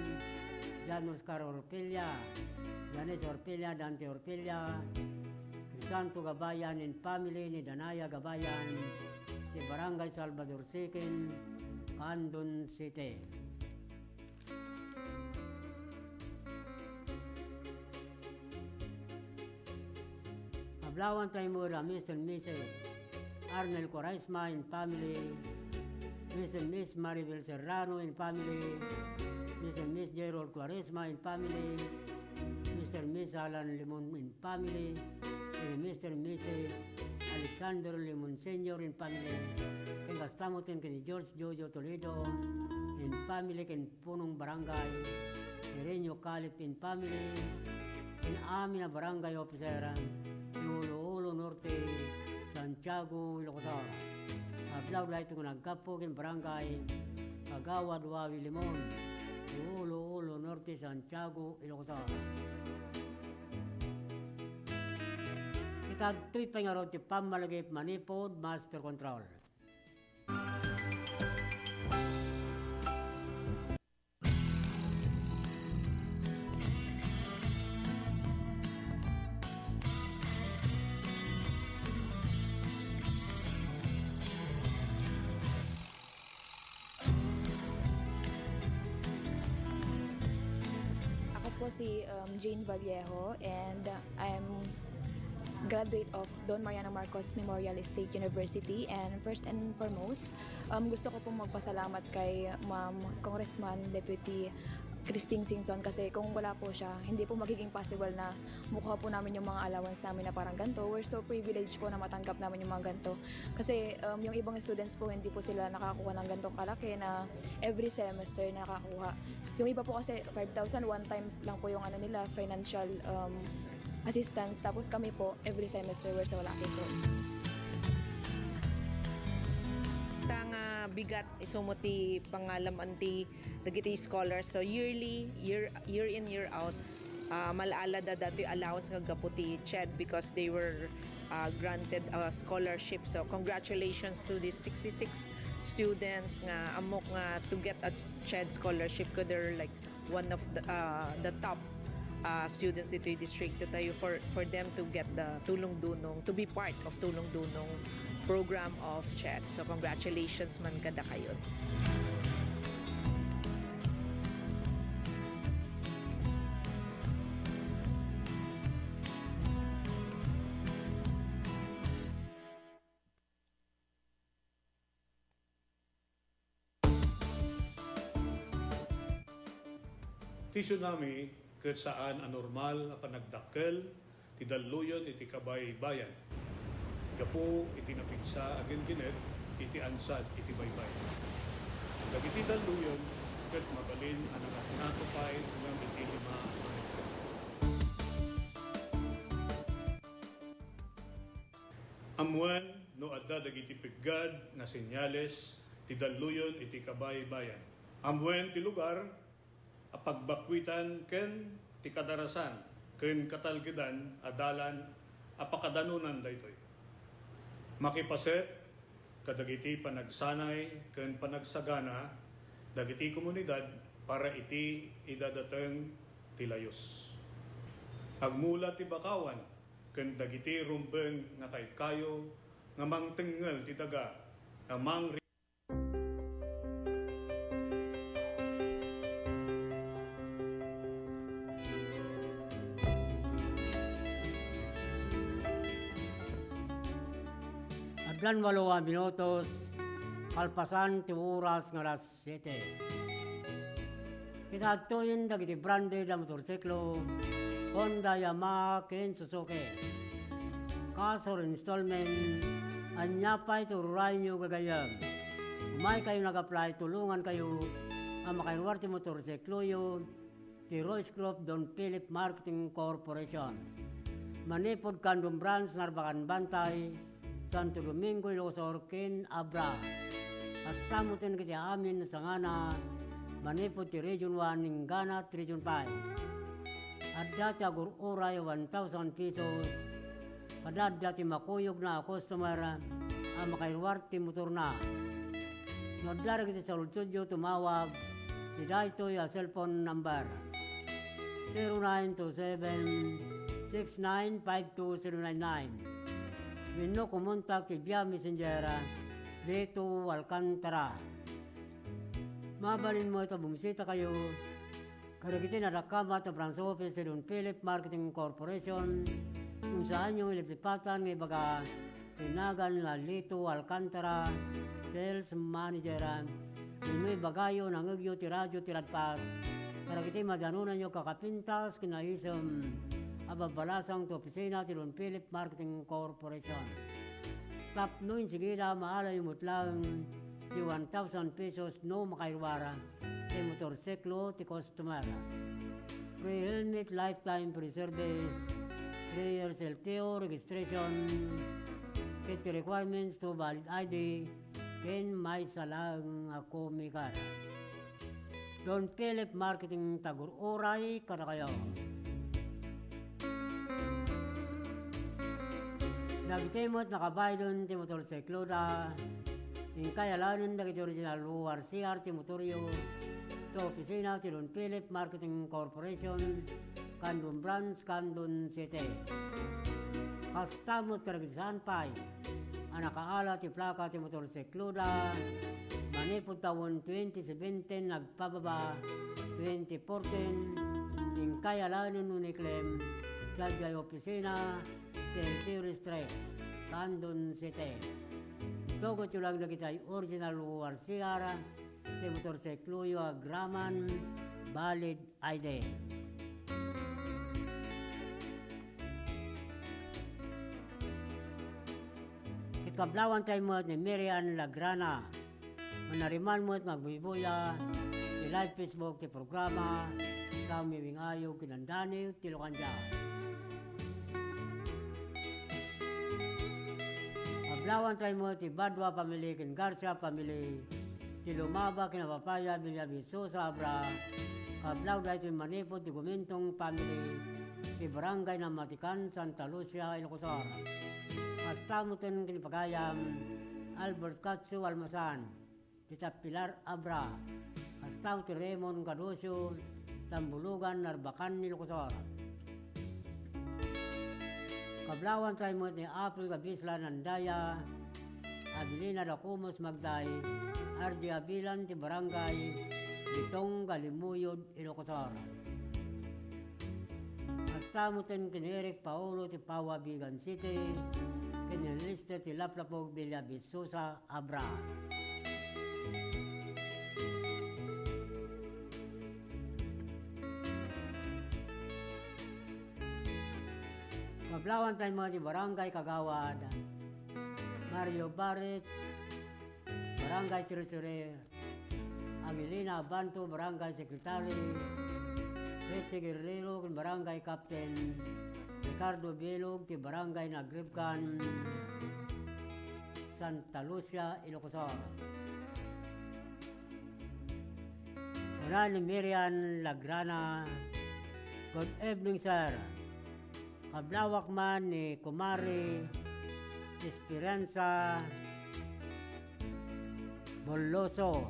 Jan Oscar Orpilla, Janes Orpilla, Dante Orpilla, Crisanto Gabayan in family ni Danaya Gabayan, ti Barangay Salvador Sikin, Andon City. Kablawan tayo mura, Mr. and Mrs. Arnel Coraisma in family, Mr. and Miss Maribel Serrano in family, Mr. and Miss Gerald Quaresma in family, Mr. and Miss Alan Limon in family, and Mr. and Mrs. Alexander Limon Sr. in family, kaya kastamutin kini George Jojo Toledo in family, kin Punong Barangay, Irenyo Calip in family, in amin na barangay officer, Ulo Norte, Santiago, Ilocosor. Ablaw na ito kung nagkapo kin barangay, Agawad, Wawi, Limon, Ulo Norte, Santiago, Ilocosor. Itagto'y pangarot ti pamalagay manipod, master control. Si Jane Vallejo, and I'm graduate of Don Mariano Marcos Memorial State University. And first and foremost, gusto ko pong magpasalamat kay Ma'am Congressman Deputy Christine Singson, kasi kung wala po siya, hindi po magiging possible na mukha po namin yung mga allowance namin na parang ganito. We're so privileged po na matanggap namin yung mga ganito. Kasi yung ibang students po, hindi po sila nakakuha ng ganitong kalaki na every semester nakakuha. Yung iba po kasi 5,000 one time lang po yung ano nila, financial assistance. Tapos kami po, every semester we're so lucky po. Bigat isumuti pangalam anti dagiti scholars, so year in year out malaala da dati allowance nga gaputi CHED because they were granted a scholarship. So congratulations to these 66 students nga amok nga to get a CHED scholarship, ko they're like one of the top students dito yung district tayo for them to get the Tulong Dunong, to be part of Tulong Dunong program of CHED. So congratulations man kada kayo. Ti tsunami ket saan anormal a panagdakkel ti daluyon iti kabay-bayan. Gapo iti napigsa agin ginet iti ansad iti baybay. Dagiti daluyon ket mabalin ang natupay ng iti 5 a metro. Amuan no adda dagiti piggad na senyales ti daluyon iti kabay-bayan. Amwen ti lugar, apagbakwitan ken ti kadarasan, ken katalgidan, adalan, apakadanunan daytoy. Makipaset, kadagiti panagsanay, ken panagsagana, dagiti komunidad, para iti idadateng tilayos. Agmula ti bakawan, ken dagiti rumbeng nga kayo, nga mangtengal ti daga, nga mang Adlan 8 minutos, kalpasan ti oras nga alas 7. Kitatuyin dagiti brande da motorsiklo, Honda, Yamaha, ken Suzuki. Kasor installment, anya pa itururay nyo gagayam. Umay kayo nag-apply, tulungan kayo ang makainwar ti motorsiklo yun, ti Royce Club Don Philip Marketing Corporation. Manipod Kandong Branch, Narbacan Bantay, Santo Domingo, Ilocos, ken Abra. Hasta mo tin kiti amin sa ngana, manipod ti Region 1, Ninganat, Region 5. At dati agur oray 1,000 pesos, kadad dati makuyog na customer, ang makailwar ti motor na. Nodlara kiti sa Lutsudio tumawag, ti daytoy a cellphone number 0927-6952-099. Minno kumontak ti via messenger dito Alcantara. Mabalin mo ito, bumisita kayo. Karagiti na rakamat na branch office sa Don Philip Marketing Corporation, kung saan yung ilipipatan ng baga tinagan na Lito Alcantara, sales manager, ino'y bagayo ng agyo ti radyo ti radpat. Karagiti madanunan nyo kakapintas kinaisam ababalasang to opisina ti Don Philip Marketing Corporation. Tapnoin sigila maalay mutlang ti 1,000 pesos no makairwara ti motorsiklo ti customer. Free helmet, lifetime free service, 3 years LTO registration, kit requirements to valid ID, ken may salang ako mikar. Don Philip Marketing Tagur Oray kada kayo. Nagtimot nakabaydon ti motorsiklo da, yung kayalanin dagiti original URCR ti motoryo, to opisina ti Don Philip Marketing Corporation, Kandun Branch, Kandun City. Kastamot karagiti saan pa'y, ang nakaala ti plaka ti motorsiklo da, manipod taon 2017 nagpababa, 2014, yung kayalanin uniklem, sa opisina, Theory Street, Kandun City. Togot yung lang nakitay original URCR, ti motorsiklo yung agraman, valid ID. Ikablawan tayo mo ni Miriam Lagrana, manariman mo at magbubuya, ti live Facebook, ti programa, sa umiwing ayaw, kinandani, ti Lokanja. Lawan tayo mo ti Badwa family, kin Garcia family, ti Lumaba, kinapapaya, Villaviso, Sabra, kablaw dahi ti Manipod, ti Gumintong family, ti Barangay na Matikan, Santa Lucia, Ilocos. Kastamutin kinipagayam, Albert Katsu, Almasan, ti Pilar Abra, kastaw ti Raymond Cadusio, Tambulugan, Narbacan, Ilocos. Kablawan tayo mo ni April Gabisla Nandaya, Abilina Dakumos Magday, RJ Abilan ti Barangay, Itong Galimuyod, Ilocos. Kastamutin kin Eric Paulo ti Pawa Bigan City, kin Lister ti Laplapog Villavisosa, Abra. Kablawan tayo mga di Barangay Kagawad, Mario Barret, Barangay Tirisure, Angelina Abanto, Barangay Secretary, Rete Guerrero, Barangay Captain, Ricardo Bielog, ti Barangay Nagribkan, Santa Lucia, Ilocos. Una ni Miriam Lagrana. Good evening, sir. Kablawak man ni Kumari Esperanza Boloso.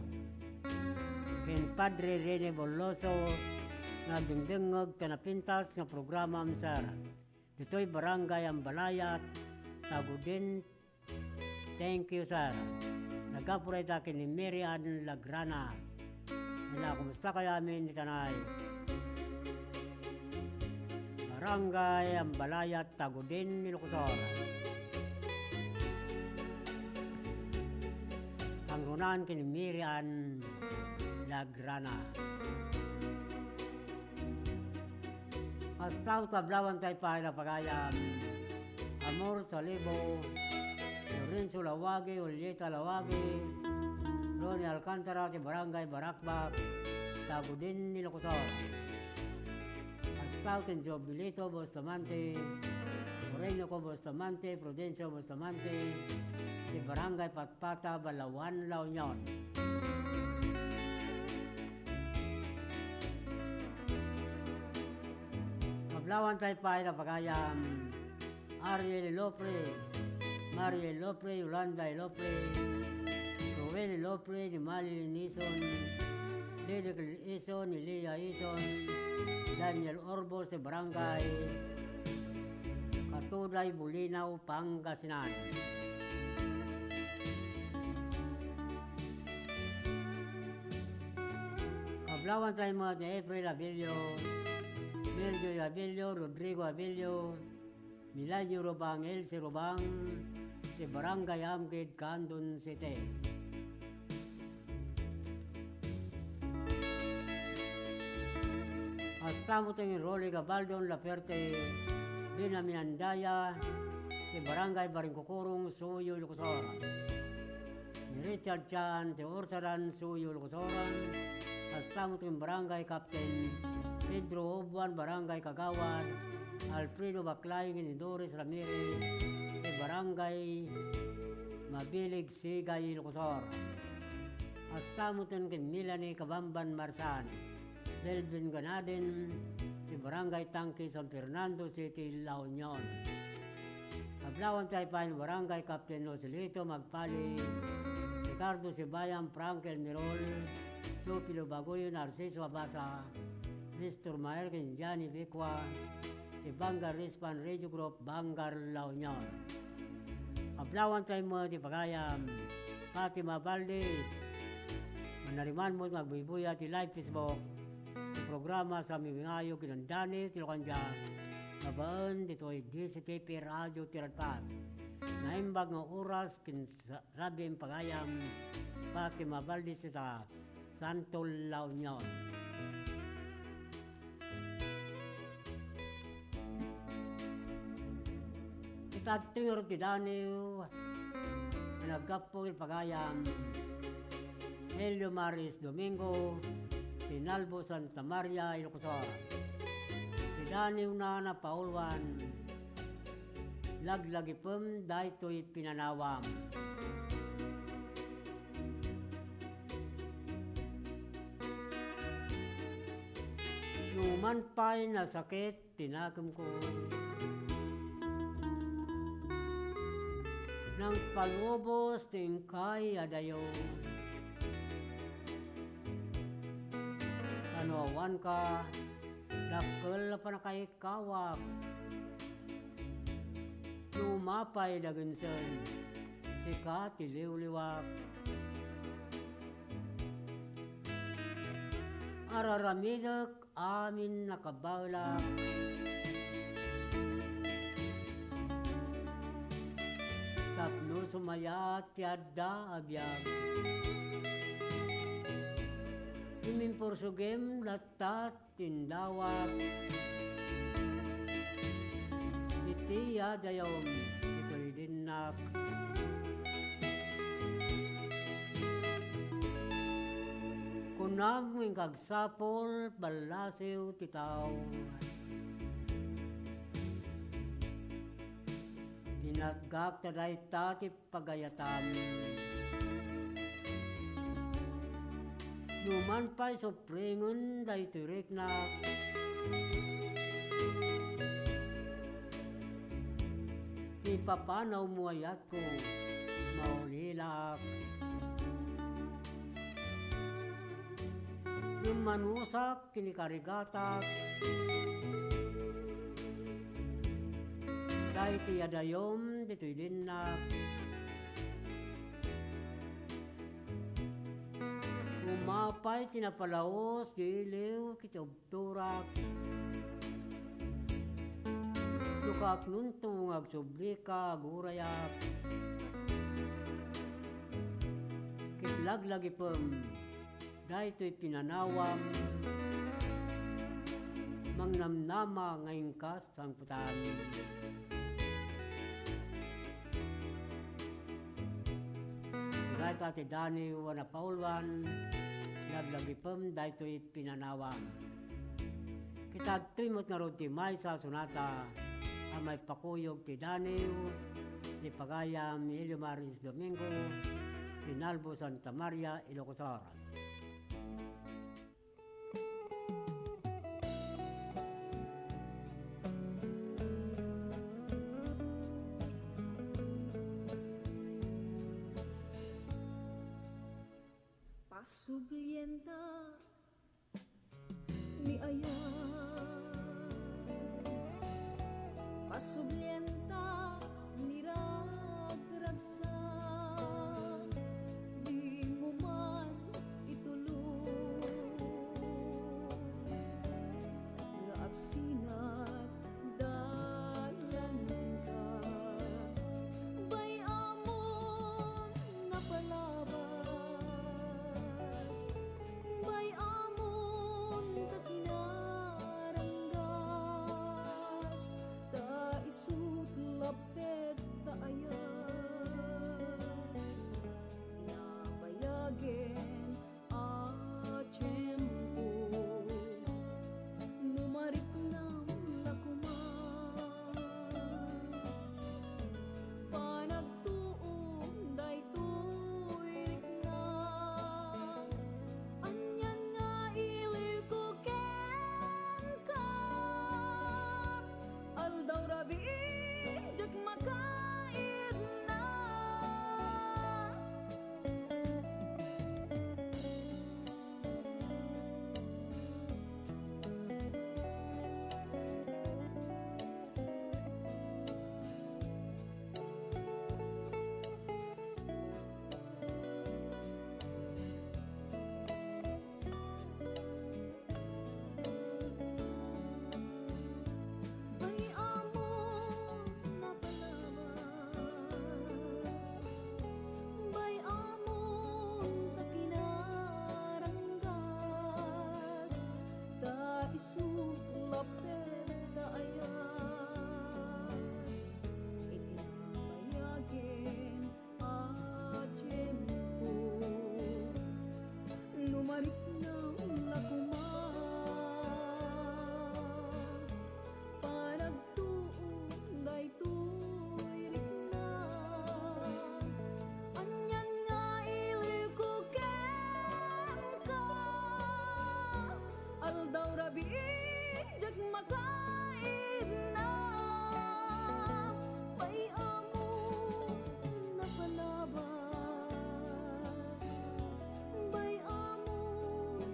Ken Padre Rene Boloso nga dingdingog kanapintas nga programa sir. Dito'y barangay ang Balayat, Tagudin. Thank you, sir. Nag-operate akin ni Miriam Lagrana. Nila, kumusta kaya amin ni Tanay? Barangay ang Balayat, Tagudin, Ilocosor. Pangrunan kini Miriam Lagrana. Hasta kablawan tayo pa na pagayam. Amor Salibo, Lorenzo Lawagi, Ulieta Lawagi, Ronnie Alcantara, ti Barangay Barakbak, Tagudin, Ilocosor. Hasta kin Jobilito, Bustamante, Moreno ko Bustamante, Prudencio Bustamante, ti Barangay Patpata, Balawan, La Union. Kablawan tayo pa na pagayam. Ariel Lopre, Mariel Lopre, Yolanda Lopre, Rowel Lopre, ni Malil Nison, Dedek Ison, ni Lia Ison, Daniel Orbos, sa Barangay Katuday, Bulinaw, Pangasinan. Kablawan tayo mga ni April Abilio, Meljo Abilio, Rodrigo Abilio, Milanyo Robang, Elsie Robang, si Barangay Amgid, Candon City. Hasta mo tingin Rolly Gabaldon, Laperte, Binaminandaya, si Barangay Baringkukurong, Suyo, Ilocosor. Ni Richard Chan, si Ursaran, Suyo, Ilocosor. Hasta mo tingin Barangay Captain Pedro Obuan, Barangay Kagawan, Alfredo Baclay, ni Doris Ramirez, ni Barangay Mabilig, Sigay, Ilocosor. Hasta mo tingin kay Milani Kabamban Marsan, Delvin Ganadin, si Barangay Tangki, San Fernando City, La Union. Kablawan tayo pa yung Barangay Captain Joselito Magpali, Ricardo Sibayang, Frankel Mirol, Sopilo Baguyo, Narciso Abasa, Mr. Maher Kinjani Vicwa, si Bangar Rispan Radio Group, Bangar La Union. Kablawan tayo mo di pagayam, Fatima Valdez, manariman mo magbubuya ti live Facebook, ti programa sa Mimingayo, Kinandani, Tilokanja, Nabaan, dito ay DCTP Radio Tiradpas. Naimbag ng oras, kinsarabing pagayam, Fatima Valdez sa Santo La Union. Tatingor ti Daniel, naggapo il pagayam, Elio Maris Domingo, Tinalbo Santa Maria, Ilocosor. Ti Daniel na Paulwan, laglagipem daytoy pinanawam. Numan pa'y nasakit, tinakam ko. Nang palubos tingkay adayo, anuawan ka, dakkel pa na kay kawak, lumapay dagansan, sikat iliw-liwak. Araramidak amin nakabalak, tapno sumaya tiada abiyag. Imimporsugem latat tindawak, itiya dayom ito'y dinak. Kunam ng kagsapol balasiw titaw, tinagak taday tatip pagayatam. Luman pa'y Supremon dahito reknak. Ipapanaw mo ayat ko, maulilak. Yung manusak, kinikarigatak. Dahil tiyadayom, dito'y dinak. Umapay, tinapalaos, giliw, kitobturak. Lukak nuntong, agsublika, agurayak. Kitlaglagipem, dahil ito'y pinanawam. Mangnamnama ngayong kas ang putan. Dahil ati Dani wana paulwan, naglagipem dahil ito'y pinanawam. Kita timot nga ron ti may sa sunata, ang may pakuyog ti Daniw, ti Pagayam, Elio Maris Domingo, ti Nalbo Santa Maria, Ilocos. Pasublienta ni Aya, pasublienta ni Ragragsa, di mo man itulong nga agsinat dalan ka, bay amon napalabas, bay amon kakinaranggas, ta isut lapet ta ayan, nabayagen a tiyempo, numarik ng lakuman, panagtuon daytoy rikna, anyan nga ili ko ken ka, aldaw rabi jak makaid na. Bay amon napalabas, bay amon kakinaranggas, ta isut lapet ta ayan, itinabayagen a tiyempo, numarik ng lakuman, panagtuon daytoy rikna, anyan nga ili ko ken ka, aldaw rabi jak makaid na, bay amon napalabas, bay amon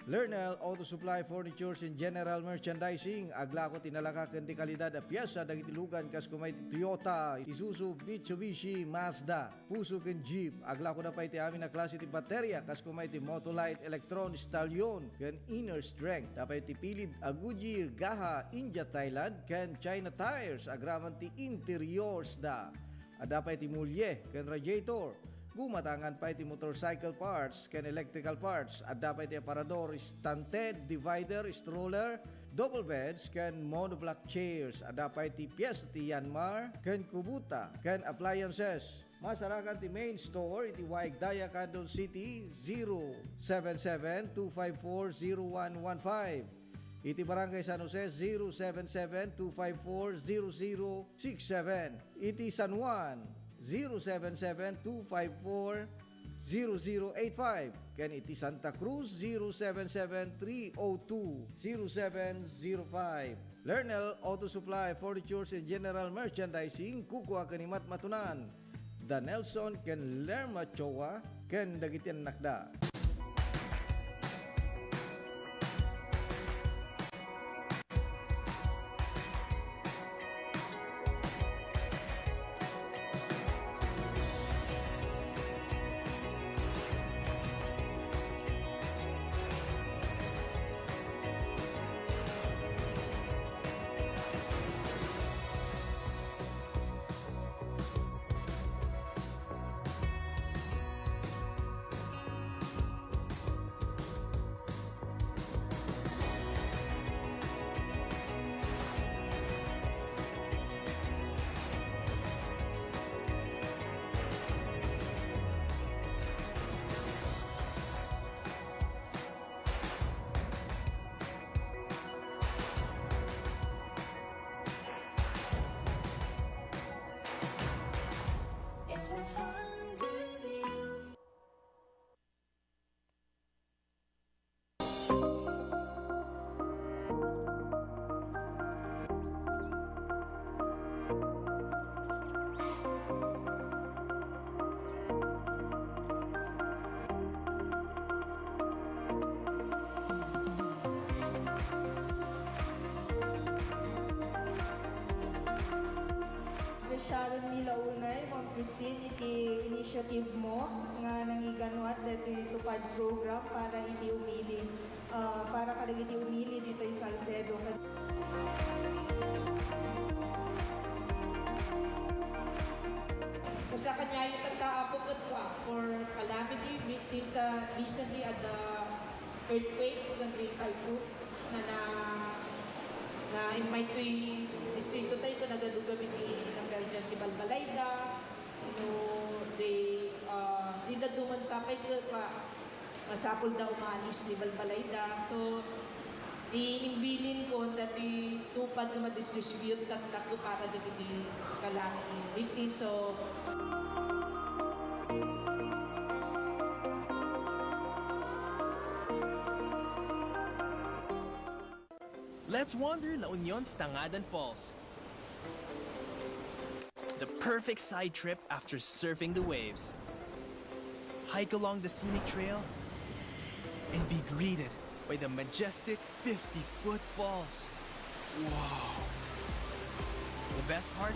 Lernel Auto Supply Furnitures and General Merchandising. Agla ko tinalaka ken di kalidad a piyesa dagiti lugan kas kumay Toyota, Isuzu, Mitsubishi, Mazda, Puso ken Jeep. Agla ko na pa iti amin na klase ti baterya kas kumay ti Motolite, Electron, Stallion ken Inner Strength. Dapat ti pilid a Goodyear, Gaha, India, Thailand ken China Tires. Agraman ti interiors da. Dapat ti mulye ken radiator. Gumatangan pa iti motorcycle parts ken electrical parts at dapat iti aparador, stunted, divider, stroller, double beds ken monoblock chairs at dapat iti piyesa ti Yanmar ken Kubota ken appliances. Masarakan ti main store iti Waigdaya, Quezon City 077-254-0115. Iti Barangay San Jose 077-254-0067. Iti San Juan 077-254-0085. Ken iti Santa Cruz 077-302-0705. Lernel Auto Supply Furnitures and General Merchandising kukuha kanimat matunan. Da Nelson ken Lerma Chowa ken dagitian nakda. It's been fun with you. Sharon Milaunay, Ma'am Christine, iti initiative mo nga nangiganuat dito itupad program para iti umili, para kadag iti umili dito yung Salcedo. Basta kanya yung tagtaapok at for calamity victims recently at the earthquake ng typhoon na invite ko yung distrito tayo ko nagaduga biti ng dyan si Balbalayda di na duman sa akin pa masapol daw umalis ni Balbalayda so iimbilin ko na tupad na ma-distribute katak ko para dito di calamity victims so Let's wander La Union's Tangadan Falls. The perfect side trip after surfing the waves. Hike along the scenic trail and be greeted by the majestic 50-foot falls. Wow! The best part?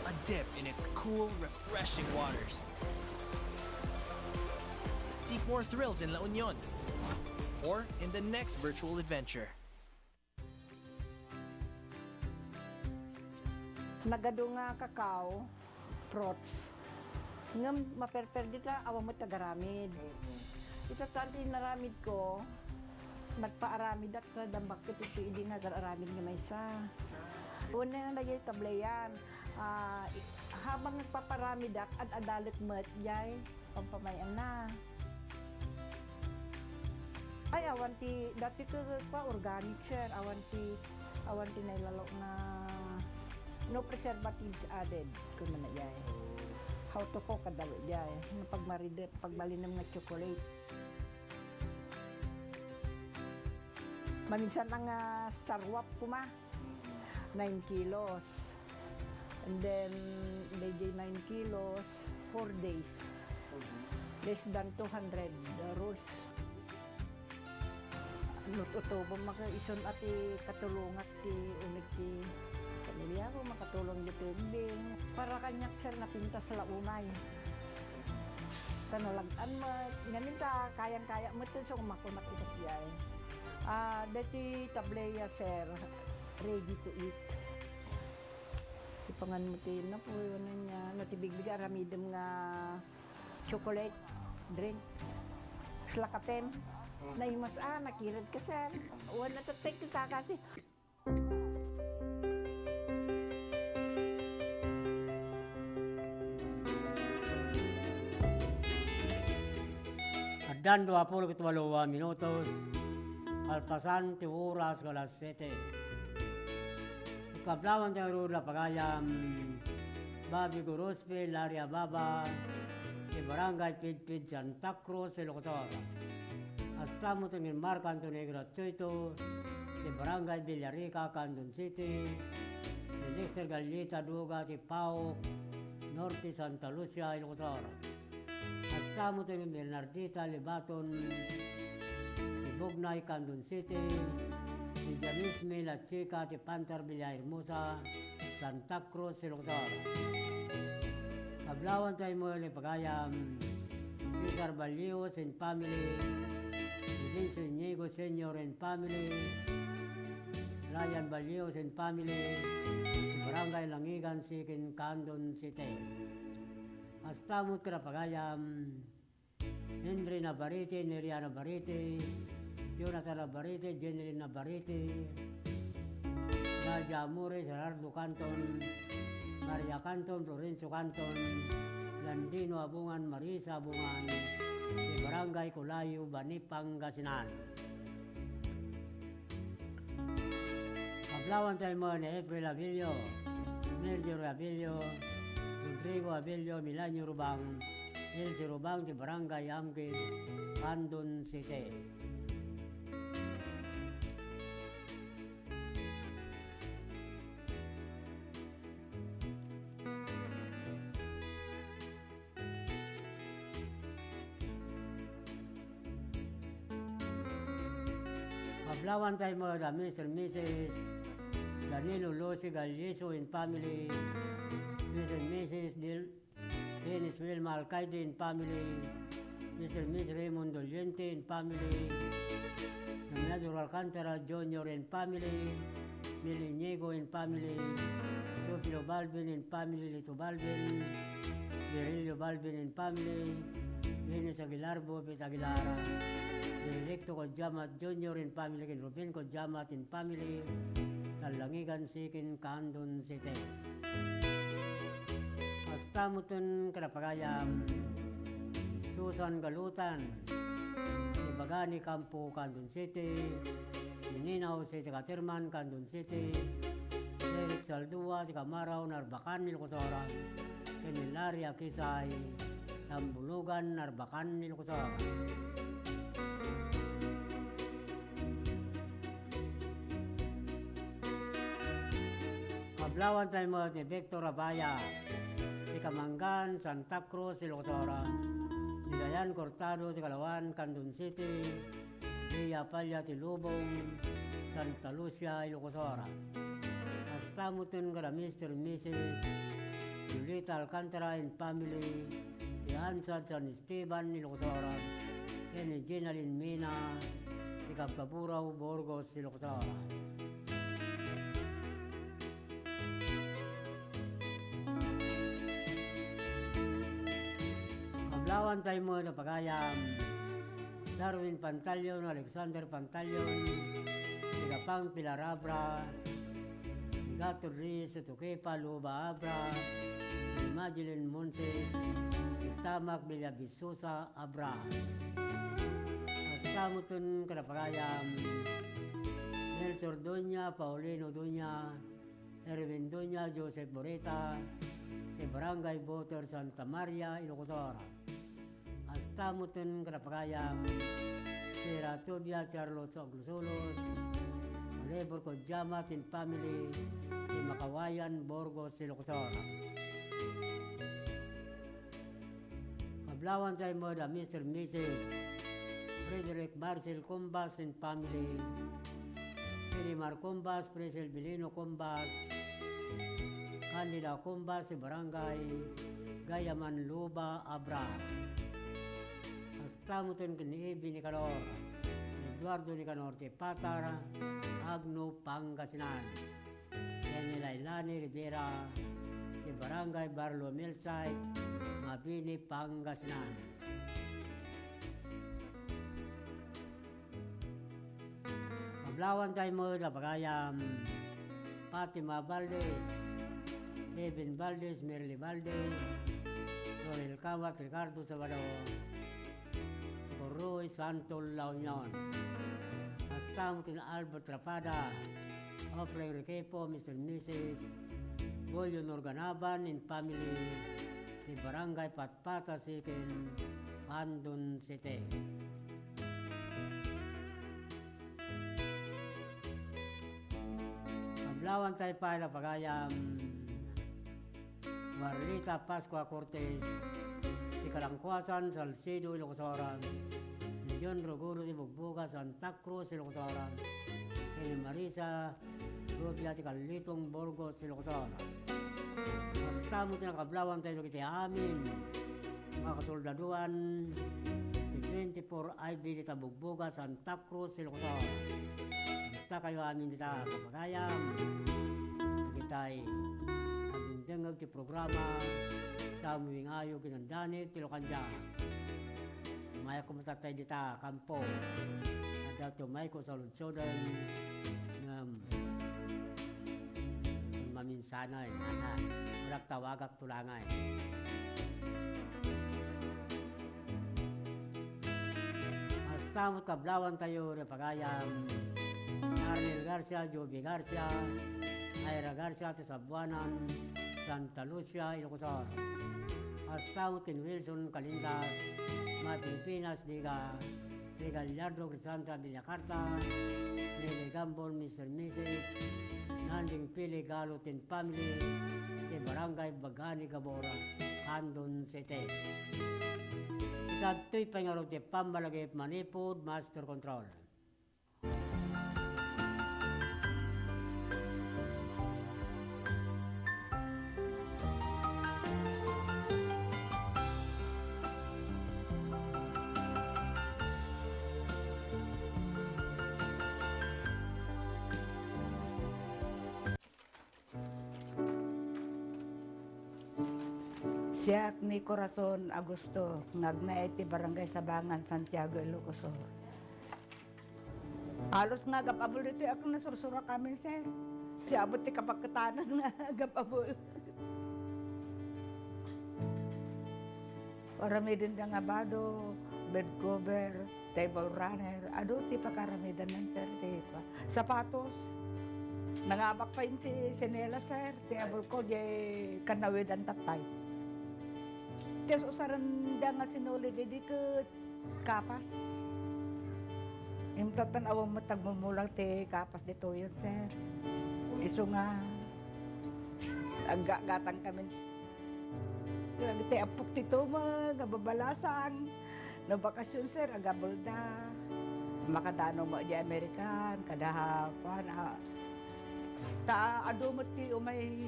A dip in its cool, refreshing waters. Seek more thrills in La Union or in the next virtual adventure. Nagado nga kakao, fruits. Nga maperper dita, awa mo tagaramid. Ito tanti naramid ko, magpaaramid at kadambak ko ito hindi nag-aramid nga may isa. Una nga nagyay tablayan, habang nagpaparamid at adalit mo at yay, pampamayan na. Ay, awanti, dati ko pa organic sir, awanti na ilalo na no preservatives added kung man na yay. How to cook kadalo yay. Pagbalinam nga chocolate. Maminsan ang sarwap ko ma. 9 kilos. And then, they 9 kilos, 4 days. Less than 200 rolls. luto-tubo maka-ison at katulungat ti unig ti pamilya ko makatulong di tinding. Para kanyak sir napinta sa launay. Sa nalagaan mo, ngamin ta, kayang-kaya mo ito, so kumakunak ito siya eh. Dati tableya sir, ready to eat. Ipangan mo ito na po yun niya, natibig-big aramidem nga chocolate drink. Slakaten. Naimas nakirad ka sir. Wala to take ka kasi. Dan 28 minutos, kalpasan ti oras ko alas 7. Ikablawan tayo rula pagayam, Babi Guruspe, Laria Baba, ti Barangay Pidpid, Santa Cruz, Ilocos. Hasta mo tingin Marco Antonio Choito, ti Barangay Villarica, Candon City, ti Dexter Gallita, Duga, ti Pau, Norte, Santa Lucia, Ilocos. Hasta mo tingin Bernardita, Libaton, ti Bugnay, Candon City, ti Janisme, La Chica, ti Pantar, Villahermosa, Santa Cruz, Ilocos. Paglawan tayo mo ni Pagayam, Cesar Balios and family, Vince Inigo Senior and family, Ryan Balios and family, Barangay Langigan, Sikin, Candon City. Hasta mo ka Pagayam, Henry Navarrete, Neria Navarrete, Jonathan Navarrete, Jenny Navarrete, Nadia Amore, Gerardo Canton, Maria Canton, Florencio Canton, Landino Abungan, Marisa Abungan, di Barangay Culayo, Bani, Pangasinan. Ablawan tayo mo ni April Avilio, Melchor Avilio, Rodrigo Avilio, Milanio Rubang, Elsie Rubang, di Barangay Amkid, Candon City. Pablawan tayo mo na Mr. and Mrs. Danilo Losi Galyeso and family, Mr. and Mrs. Dennis Wilma Alcaide and family, Mr. and Mrs. Raymond Doliente and family, Nominador Alcantara Jr. and family, Mili Inigo and family, Sofilo Balvin and family, Lito Balvin, Virilio Balvin and family, Venus Aguilar, Bopes Aguilara, Directo Kodjamat Jr. and family, and Ruben Kodjamat and family, Langigan Sikin, Candon City. Hasta mo ito Karapagayam, Susan Galutan, Ibagani Campo, Candon City, Nininaw City, Katerman, Candon City, Eric Saldua, Camaraw, Narbacan, Ilocosora, Kenilaria Kisay, Tambulugan, Narbacan, Ilocosora. Kablawan tayo mo ni Victor Abaya, si Kamangan, Santa Cruz, Ilocosora, si Dayan Cortado, si Calawan, Candon City, Ria Palya, Tilubong, Santa Lucia, Ilocosora. Hasta mo ito ka na Mr. and Mrs. Julita Alcantara and family, si Ansad San Esteban, Ilocosora, si Ginaline Mina, si Kapkapuraw, Burgos, Ilocosora. Kablawan tayo mo na Pagayam, Darwin Pantalion, Alexander Pantalion, Sigapang Pilarabra, Gato Riz, Tukepa, Luba Abra, Imagilin Monses, Itamak Villabisusa Abra. Asamutun Karapagayam, Nelson Dunya, Paulino Dunya, Erwin Dunya, Joseph Boreta, si Barangay Boter Santa Maria, Ilocosora. Astamutin Karapagayam, si Ratubia Charlos Oglusolos, Lebor Kodjamat and family, si Makawayan, Burgos, Ilocosora. Kablawan tayo mo na Mr. and Mrs. Frederick Marcel Combas and family, Elimar Combas, Presel Bilino Combas, Candida Combas sa Barangay Gayaman Luba, Abra. Astamutin kini Ebi Nicanor, Eduardo Nicanor de Patar, Agno Pangasinan, Lailani Rivera, de Barangay Barlo Milsay, Mabini Pangasinan. Pablawan tayo mo na pagayam Fatima Valdez, Evan Valdez, Merly Valdez, Roel Camat, Ricardo Sabado, Roy Santol La Union, Astamutin Albert Rapada, Oflay Requepo, Mr. and Mrs. Golyo Norganaban in family, di Barangay Patpata Sikin, Andon City. Pablawan tayo pa na pagayam Marlita Pascua Cortez, di Kalangkuasan, Salcedo, Ilocos, John Rogulo de Bugbuga, Santa Cruz, Ilocos, Marisa, Rubia, di Kalitong, Burgos, Ilocos. Basta mo tinakablawan tayo kita amin, mga kasoldaduan, di 24 IB di Bugbuga, Santa Cruz, Ilocos. Basta kayo amin dita kapagayam, kita'y dengag ti programa sa muwing ayo ginandani Tilokanja. Maya ko matatay dita kampo. Ada tumay ko sa lunsodan ng maminsanay. Walang tawagak tulangay. Hasta mo kablawan tayo na pagayam Arnel Garcia, Joby Garcia, Ira Garcia, Tisabuanan, Santa Lucia, Ilocos. Astautin Wilson Calindas, Pilipinas, Liga Gallardo, Crisanta, Villacarta, Nelly Gambol, Mr. Mrs. Nanding Pili, Galutin Family, de Barangay Bagani, Gabora, Andon City. Itato'y pangarap de Pambalagay, Manipod, Master Control. Siya ni Corazon Agosto, ngagna iti Barangay Sabangan, Santiago, Ilocos. Halos nga gapabol dito, ako nasursura kami, sir. Siya abot ti kapagkatanan nga gapabol. Paramidin ng abado, bed cover, table runner, ado ti pakaramidan ng sir, ti pa. Sapatos, nangabak pa yun ti sinela, sir, ti abol ko, di kanawid ang tatay. Tiyan usaran da nga sinuli di ka kapas. Yung tatanawa mo tagmumulang ti kapas dito yun, sir. Iso nga, gatang kami. Ti apok dito mo, nababalasang. Na bakasyon, sir, agabol da. Makadano mo di Amerikan, kadahapan. Ado mo ti umay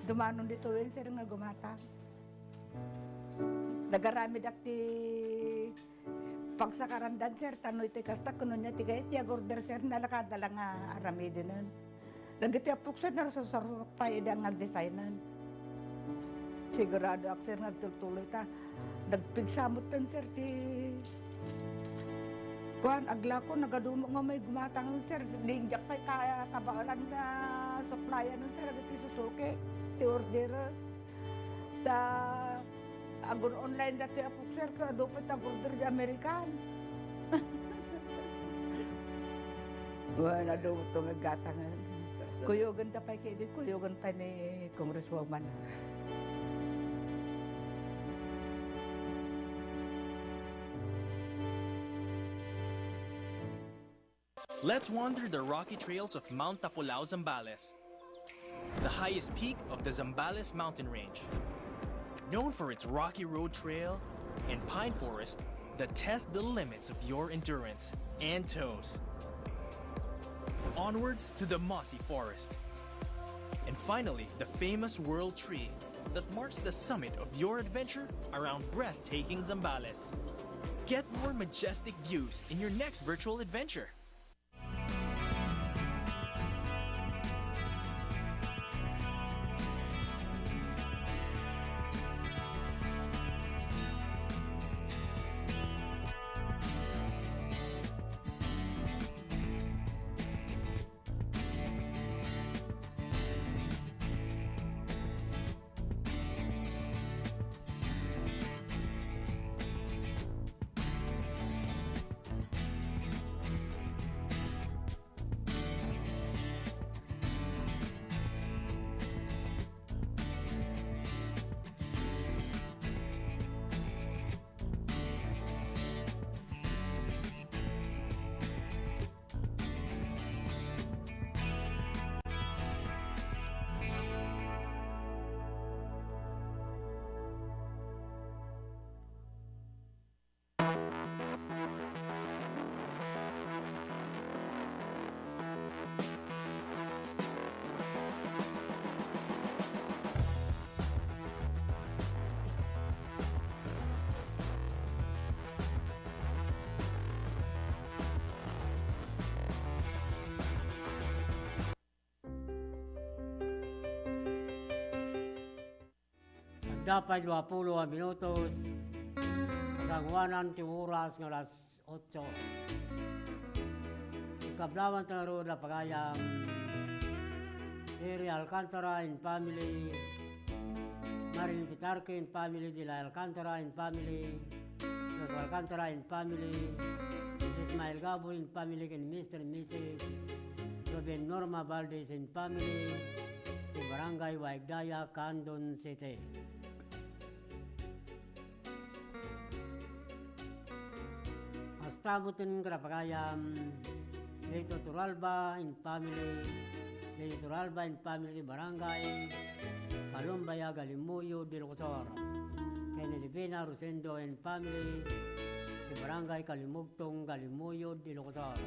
dumanon dito yun, sir, nga gumatang. Nagarami dakti pagsakarandan, sir, tanoy ti kasta kuno niya ti gayet ya order, sir, nalakada lang nga arami dinon. Nagiti apok, sir, narasasarok pa idang nagdesignan. Sigurado ak, sir, nagtultuloy ta. Nagpigsamot tan, sir, ti kuan agla ko nagadumo nga may gumatang, sir, lingjak pa kaya kabaalan na supplyan nun, sir, agiti susuki ti order. Ta agon online dati apok, sir, kada pa tag-order di Amerikan. Wala daw ito naggatangan. Kuyogan ta pa kayo, kuyogan pa ni Congresswoman. Let's wander the rocky trails of Mount Tapulao, Zambales, the highest peak of the Zambales mountain range. Known for its rocky road trail and pine forest, that test the limits of your endurance and toes. Onwards to the mossy forest. And finally, the famous World Tree that marks the summit of your adventure around breathtaking Zambales. Get more majestic views in your next virtual adventure. Dapat 20 minutos, kasangwanan ti oras ng alas 8. Ikablawan ta ro na pagayang Eri Alcantara and family, Marilyn Pitarque and family, de la Alcantara and family, Los Alcantara and family, Ismael Gabo and family, and Mr. and Mrs. Ruben Norma Valdez and family, di Barangay Waigdaya, Candon City. Tabutin Karapagayam, Leito Turalba in family, Leito Turalba in family Barangay, Kalumbaya Galimuyo de Locotor, Kenelivina Rosendo in family, the Barangay Kalimugtong Galimuyo de Locotor.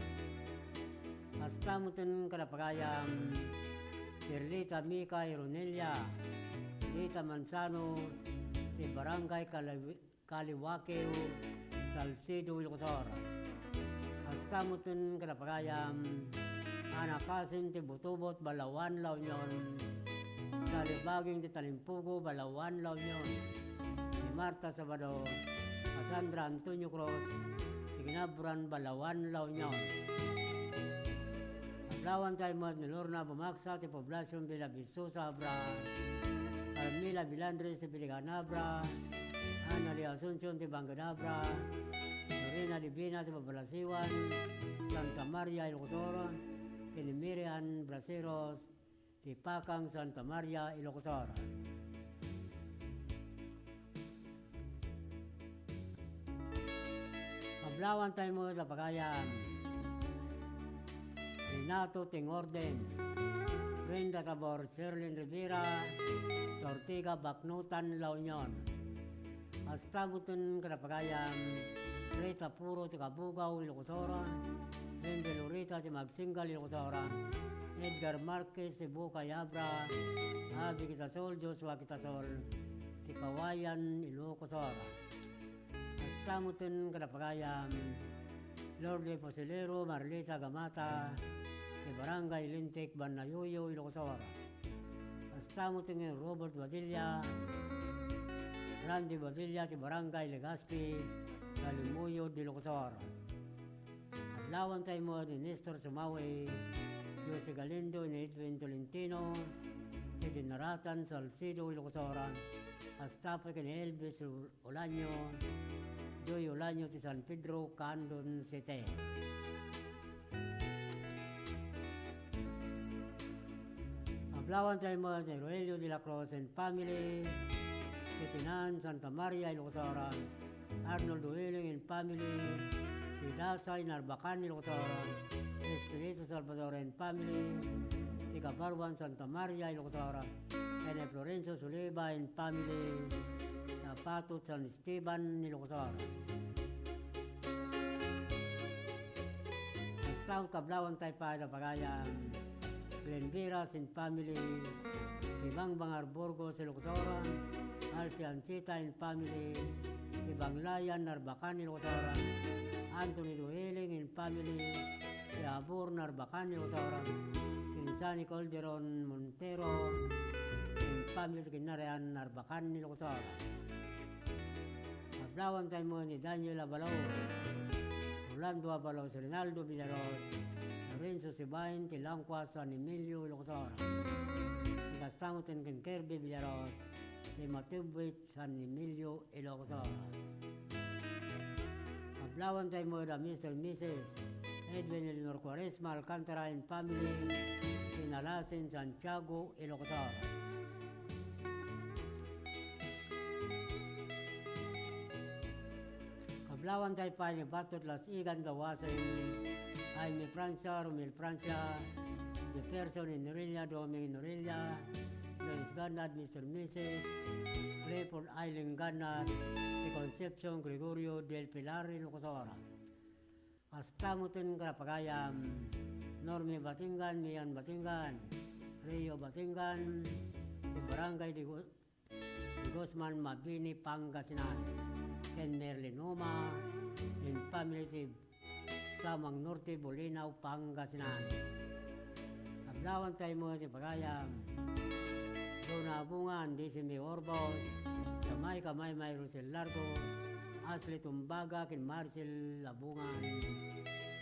Astamutin Karapagayam, Sirlita Mika Ironelia, Lita Manzano, the Barangay Kaliwakeo, Salcedo Locotor. Astamutin Karapagayam, Anakasin ti Butubot, Balawan, La Union, Salibaging ti Talimpugo, Balawan, La Union, si Marta Sabado, Cassandra Antonio Cruz, si Ginabran, Balawan, La Union. Ablawan tayo mo ni Lorna Bumaksa, ti Poblacion Villa Visosa, Abra, Carmila Vilandres, ti Piliganabra, Ana de Asuncion, ti Banganabra, Lorena Divina, ti Babalasiwan, Santa Maria, Ilocotor, Kinimirian, Braceros, ti Pakang, Santa Maria, Ilocotor. Ablawan tayo mo sa pagayam, Renato Tingorden, Brenda Tabor, Sherlyn Rivera, Tortiga Baknutan, La Union. Astabutin Karapagayam, Rita Puro ti Kabugaw, Ilocotoran, Brenda Lorita ti Magsingal, Ilocotoran, Edgar Marquez ti Bukay Abra, Abi Kitasol, Joshua Kitasol, ti Kawayan, Ilocotoran. Astabutin Karapagayam, Lorde Posilero, Marlita Gamata, ti Barangay Lintik, Banayuyo, Ilocotoran. Astabutin Robert Badilla, Randy Badilla, ti Barangay Legazpi, Galimuyo, de Locotor. Adlawan tayo mo ni Nestor Sumawe, Jose Galindo, ni Edwin Tolentino, ti Dinaratan, Salcedo, Locotoran, Astapo ni Elvis Olaño, Joy Olaño, ti San Pedro, Candon City. Adlawan tayo mo ni Roelio de la Cruz and family, Titinan, Santa Maria, Ilocotoran, Arnold Dueling and family, Tidasay, Narbacan, Ilocotoran, Espiritu Salvador and family, Ticabarwan, Santa Maria, Ilocotoran, and Florencio Suleba and family, Tapato, San Esteban, Ilocotoran. Basta kablawan tayo pa na pagayang Glenvira sin family, Ibang Bangar Burgos, Iloctoran, Alcian Chita in family, Ibang Layan, Narbacan, Iloctoran, Anthony Dueling in family, Yabur, Narbacan, Iloctoran, Kinsani Calderon Montero, in family, Kinarian, Narbacan, Iloctoran. Kablawan tayo mo ni Daniel Abalaw, Orlando Abalaw, Rinaldo Villaros, Lorenzo Sibain, Tilangqua, San Emilio, Iloctoran. Estamos en Kirby Villaros, de Matubwit, San Emilio, Iloctoran. Kablawan tayo mo na Mr. and Mrs. Edwin Eleanor Quaresma, Alcantara and family, Sinalasin, Santiago, Iloctoran. Kablawan tayo pa ni Batot Las Igan, Gawasan, Jaime Francia, Romel Francia, Jefferson in Norelia, Doming in Norelia, Luis Ganad, Mr. and Mrs. Rayford Island Ganad, de Concepcion Gregorio del Pilar, Iloctoran. Kastamutin Karapagayam, Norme Batingan, Mian Batingan, Rio Batingan, de Barangay de Guzman, Mabini, Pangasinan, Ken Merlinoma, in family Samang Norte, Bolinao, Pangasinan. Kablawan tayo mo di pagayam, Dona Bungan, Disimi Orbos, Kamay May Rosel Largo, Asli Tumbaga, Kin Marcel Labungan,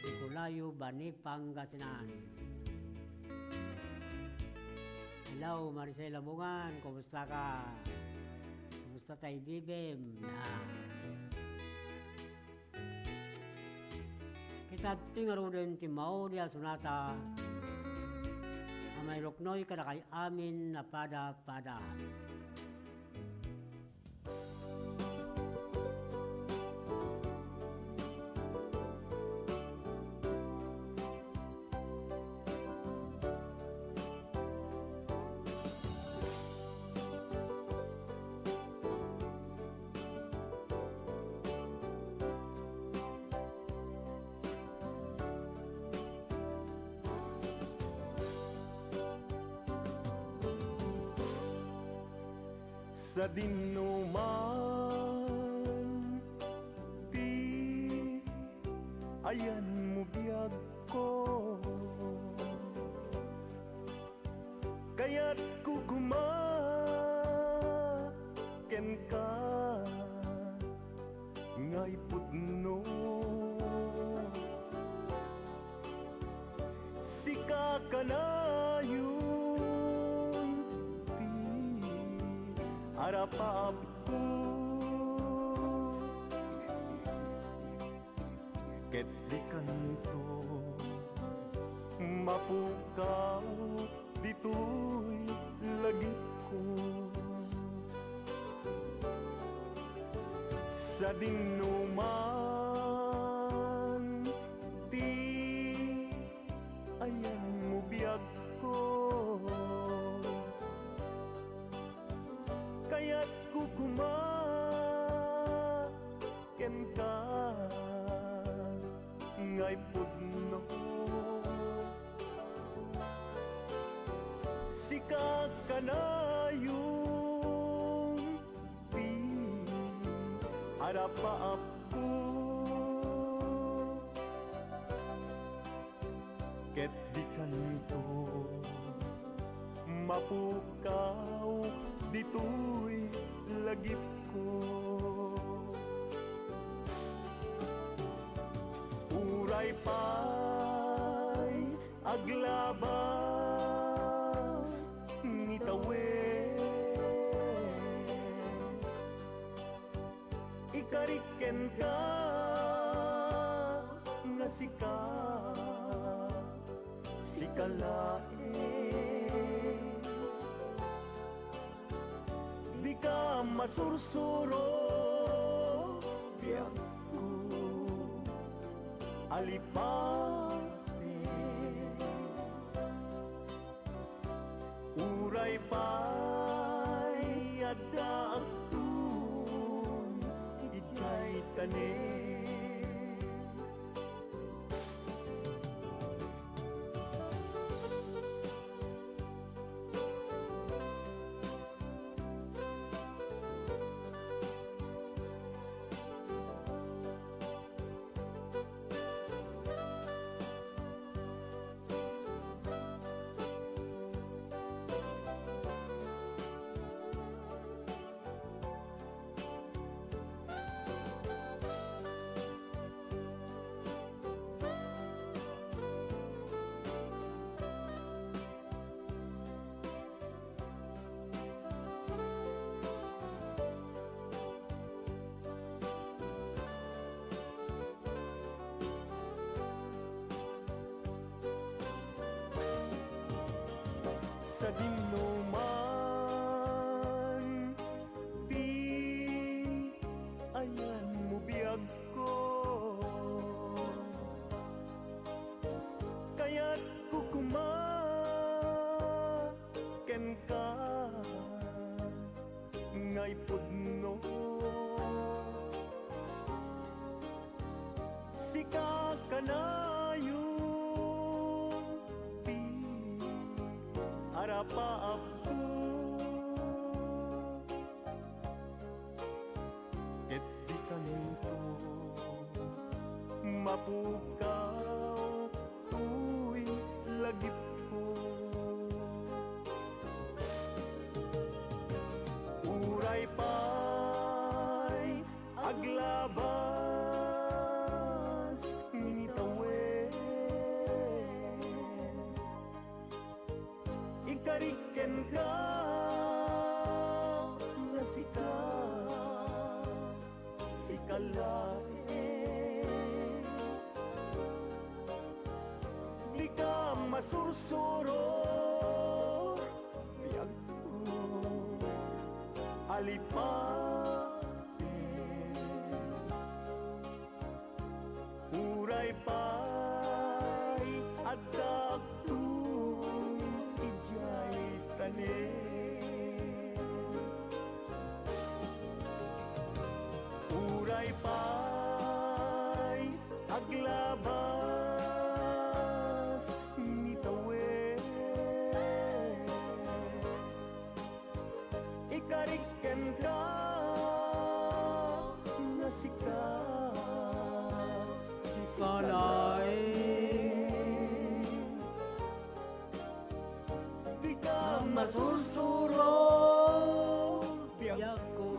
Nicolayo, Bani, Pangasinan. Hello, Marcel Labungan, kumusta ka? Kumusta tayo, Bibim? Kita tingaro din Timao dia Sunata, Amay Roknoy kada kay amin na pada. Sa dinuman di ayan mo biyag ko, kaya't kukumaken ka ngay pudno. Sika ka na harapap ko, ket di kanto mapukaw dito'y lagip ko. Sa dinuman di ayan mo biyag ko, kaya't kukumaken ka ngay pudno. Sika ka na yung harapaap ko, ket di kanto mapukaw dito'y lagip ko. Uray pa'y aglabas ngitawen, ikariken ka nga sikalae. Di ka masursuro biyak ko alipate, uray pa'y adaak tun ikay tanin. may pudno Sika kanayon Ti Arapa ako Ket di kanto Mapukaw Uy lagip ko Uray pa'y aglabas nitawen Ikariken ka na sikalae Di ka masursuro Biyag ko alipate Uray pa'y adaktung ijay tanim Uray pa'y aglabas nitawen Ikariken ka na sikat Di ka masursuro Biyak ko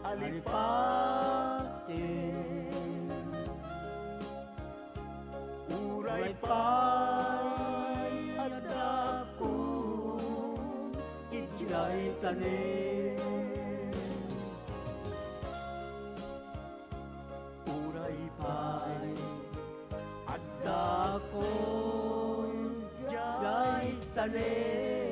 alipatin Uray pa'y adakong ijay tanim Uray pa'y adakong ijay tanim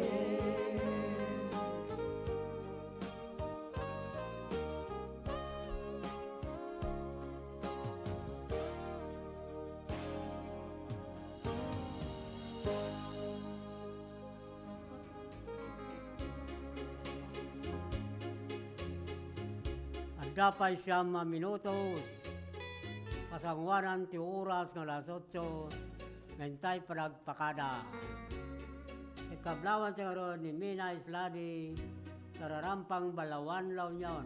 Dapay siyam minutos. Kasangwanan ti oras ng alas 8. Mentay paragpakada. Ikablawan siya ron ni Mina Isladi. Kararampang Balawan Launion.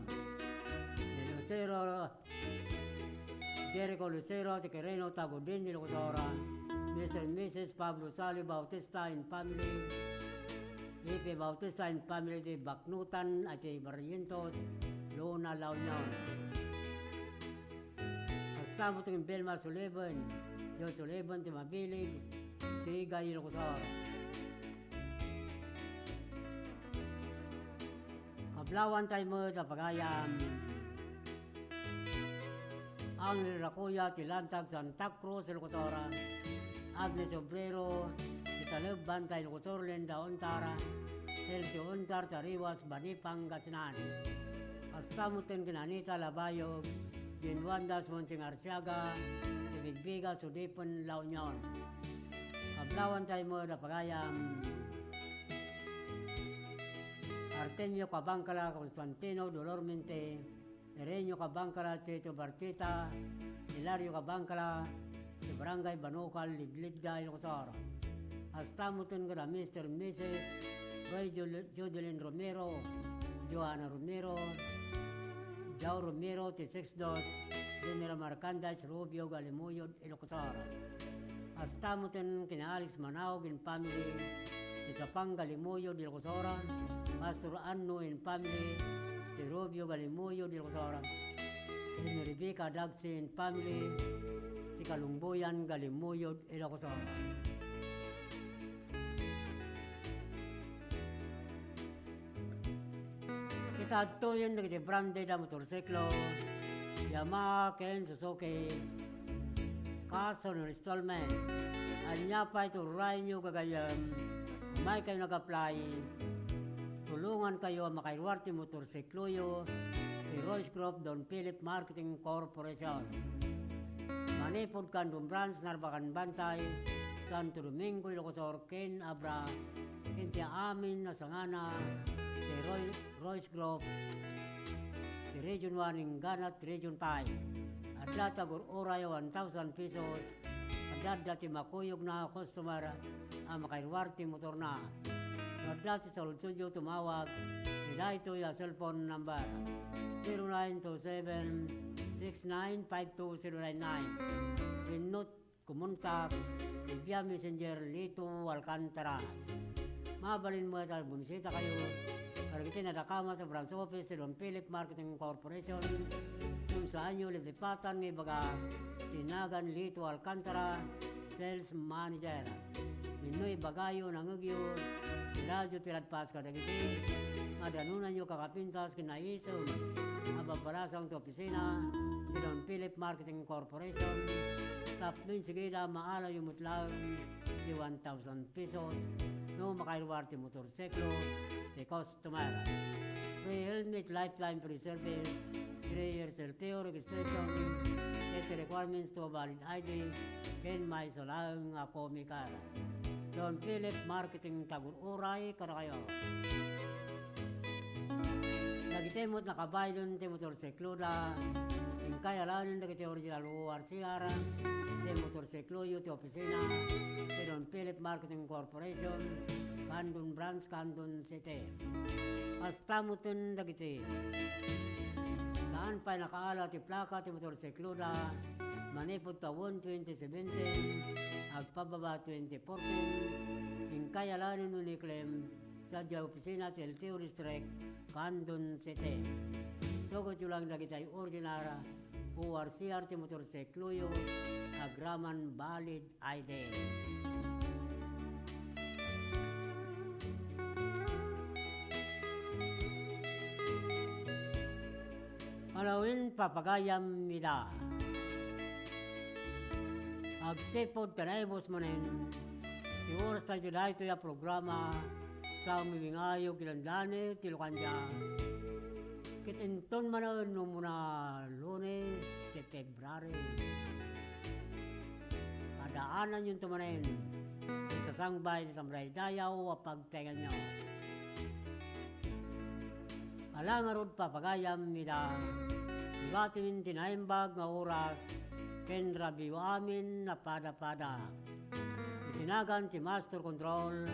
Ni Lucero. Jericho Lucero. Tikereno Tagudin ni Lucotoran. Mr. and Mrs. Pablo Sali Bautista and family. Ipe Bautista and family di Baknutan at di Barrientos. Luna Launion. Hasta mo itong Belma Suleban, Joe Suleban, Timabilig, Siga Ilocotor. Kablawan tayo mo sa pagayam. Ang Rakuya, Tilantag, Santa Cruz, Ilocotora. Agnes Obrero, Italib, Bantay, Ilocotor, Lenda, Ontara. Elcio Ontar, Tariwas, Banipang, Gasinan. Astamutin kinanita Labayog, Dinwandas Monsing Arsiaga, Tibigbiga Sudipon Launion. Kablawan tayo mo na pagayam. Artemio Cabangcala, Constantino Dolormente, Ereño Cabangcala, Cheto Barchita, Hilario Cabangcala, si Barangay Banukal, Ligligda, Ilocotor. Astamutin ka na Mr. and Mrs. Roy Jodelin Romero, Johanna Romero, Jao Romero, T62, General Marcandas, Rubio, Galimuyod, Ilocotor. Astamutin kina Alex Manaog in family, Isapang Galimuyod, Ilocotor. Pastor Anno in family, si Rubio Galimuyod, Ilocotor. Si Rebecca Dagsi in family, si Kalumbuyan, Galimuyod, Ilocotor. Kita yun nagiti branded na motorsiklo, Yamaha, Ken, Suzuki, Carson, installment. Anya pa ito, ride nyo kagayam, may kayo nag-apply, tulungan kayo makairwarte motorsiklo yo, si Royce Group, Don Philip Marketing Corporation. Manipod Kandong Branch, Narbacan Bantay, Santo Domingo, Ilocosor, Ken, Abra, Inti amin na sangana, ti Royce Group, ti Region 1 ng Ganat, Region 5. At latagor oray 1,000 pesos. At dati makuyog na customer ang makairwarti motor na. At dati sa Lutsudio tumawag, nila ito yung cellphone number 0927-695299. Pinot kumuntak via messenger Lito Alcantara. Mabalin mo ito, bumisita kayo. Karagiti nadakama sa branch office ng Philip Marketing Corporation. Kung saan nyo liplipatan ng ibaga tinagan Lito Alcantara, Sales Manager. Inoy bagayo nangagyo, radyo tiradpas ka dagiti. Madanunan nyo kakapintas kinaisom. Ababarasang to opisina, ng Philip Marketing Corporation. Tapin sige na maala yung mutlang di 1,000 pesos. No makairwarte motorsiklo, the customer. Free helmet, lifetime free service, 3 years LTO registration, set requirements to a valid ID, ken may solang ako mikar. Don Philip Marketing Tagur-Uray, kada kayo. Nagitemot nakabaylon ti motorsiklo na yung kaya lanin na kiti original ORCR, ti motorsiklo yu ti opisina, ti Don Philip Marketing Corporation, Kandun Branch, Kandun City. Hasta mo tin nagiti. Saan pa nakaala ti plaka ti motorsiklo na manipod tawon 2017, agpababa 2014, yung kaya lanin nun i-claim sa opisina ti LTO District, Kandun City. Tugot yung lang nagitay ordinara, ORCR ti motorsiklo yu, agraman valid ID. Malawin papagayam nila. Agsipod kanaibos mo rin. Iuras tayo dahil ito yung programa sa umibingayo kilandani, tilukandya. Kitinton man nung muna Lunes, February. Padaanan yung tumanin. Sa sangbay, sa samray dayaw, pagtengan nyo. Alangarod papagayam nila. Ibatin tinaimbag nga oras, ken rabiyo amin na pada-pada. Itinagan ti Master Control,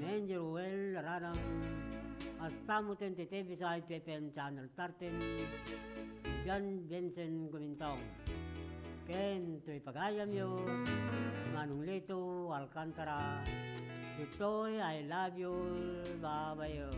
ni Angel Ruel Laranang, hasta mo ten ti TV sa ITFN Channel 13, John Vincent Gumintong. Ken to'y pagayam yo, Manong Lito Alcantara, ito'y I love you, babayo.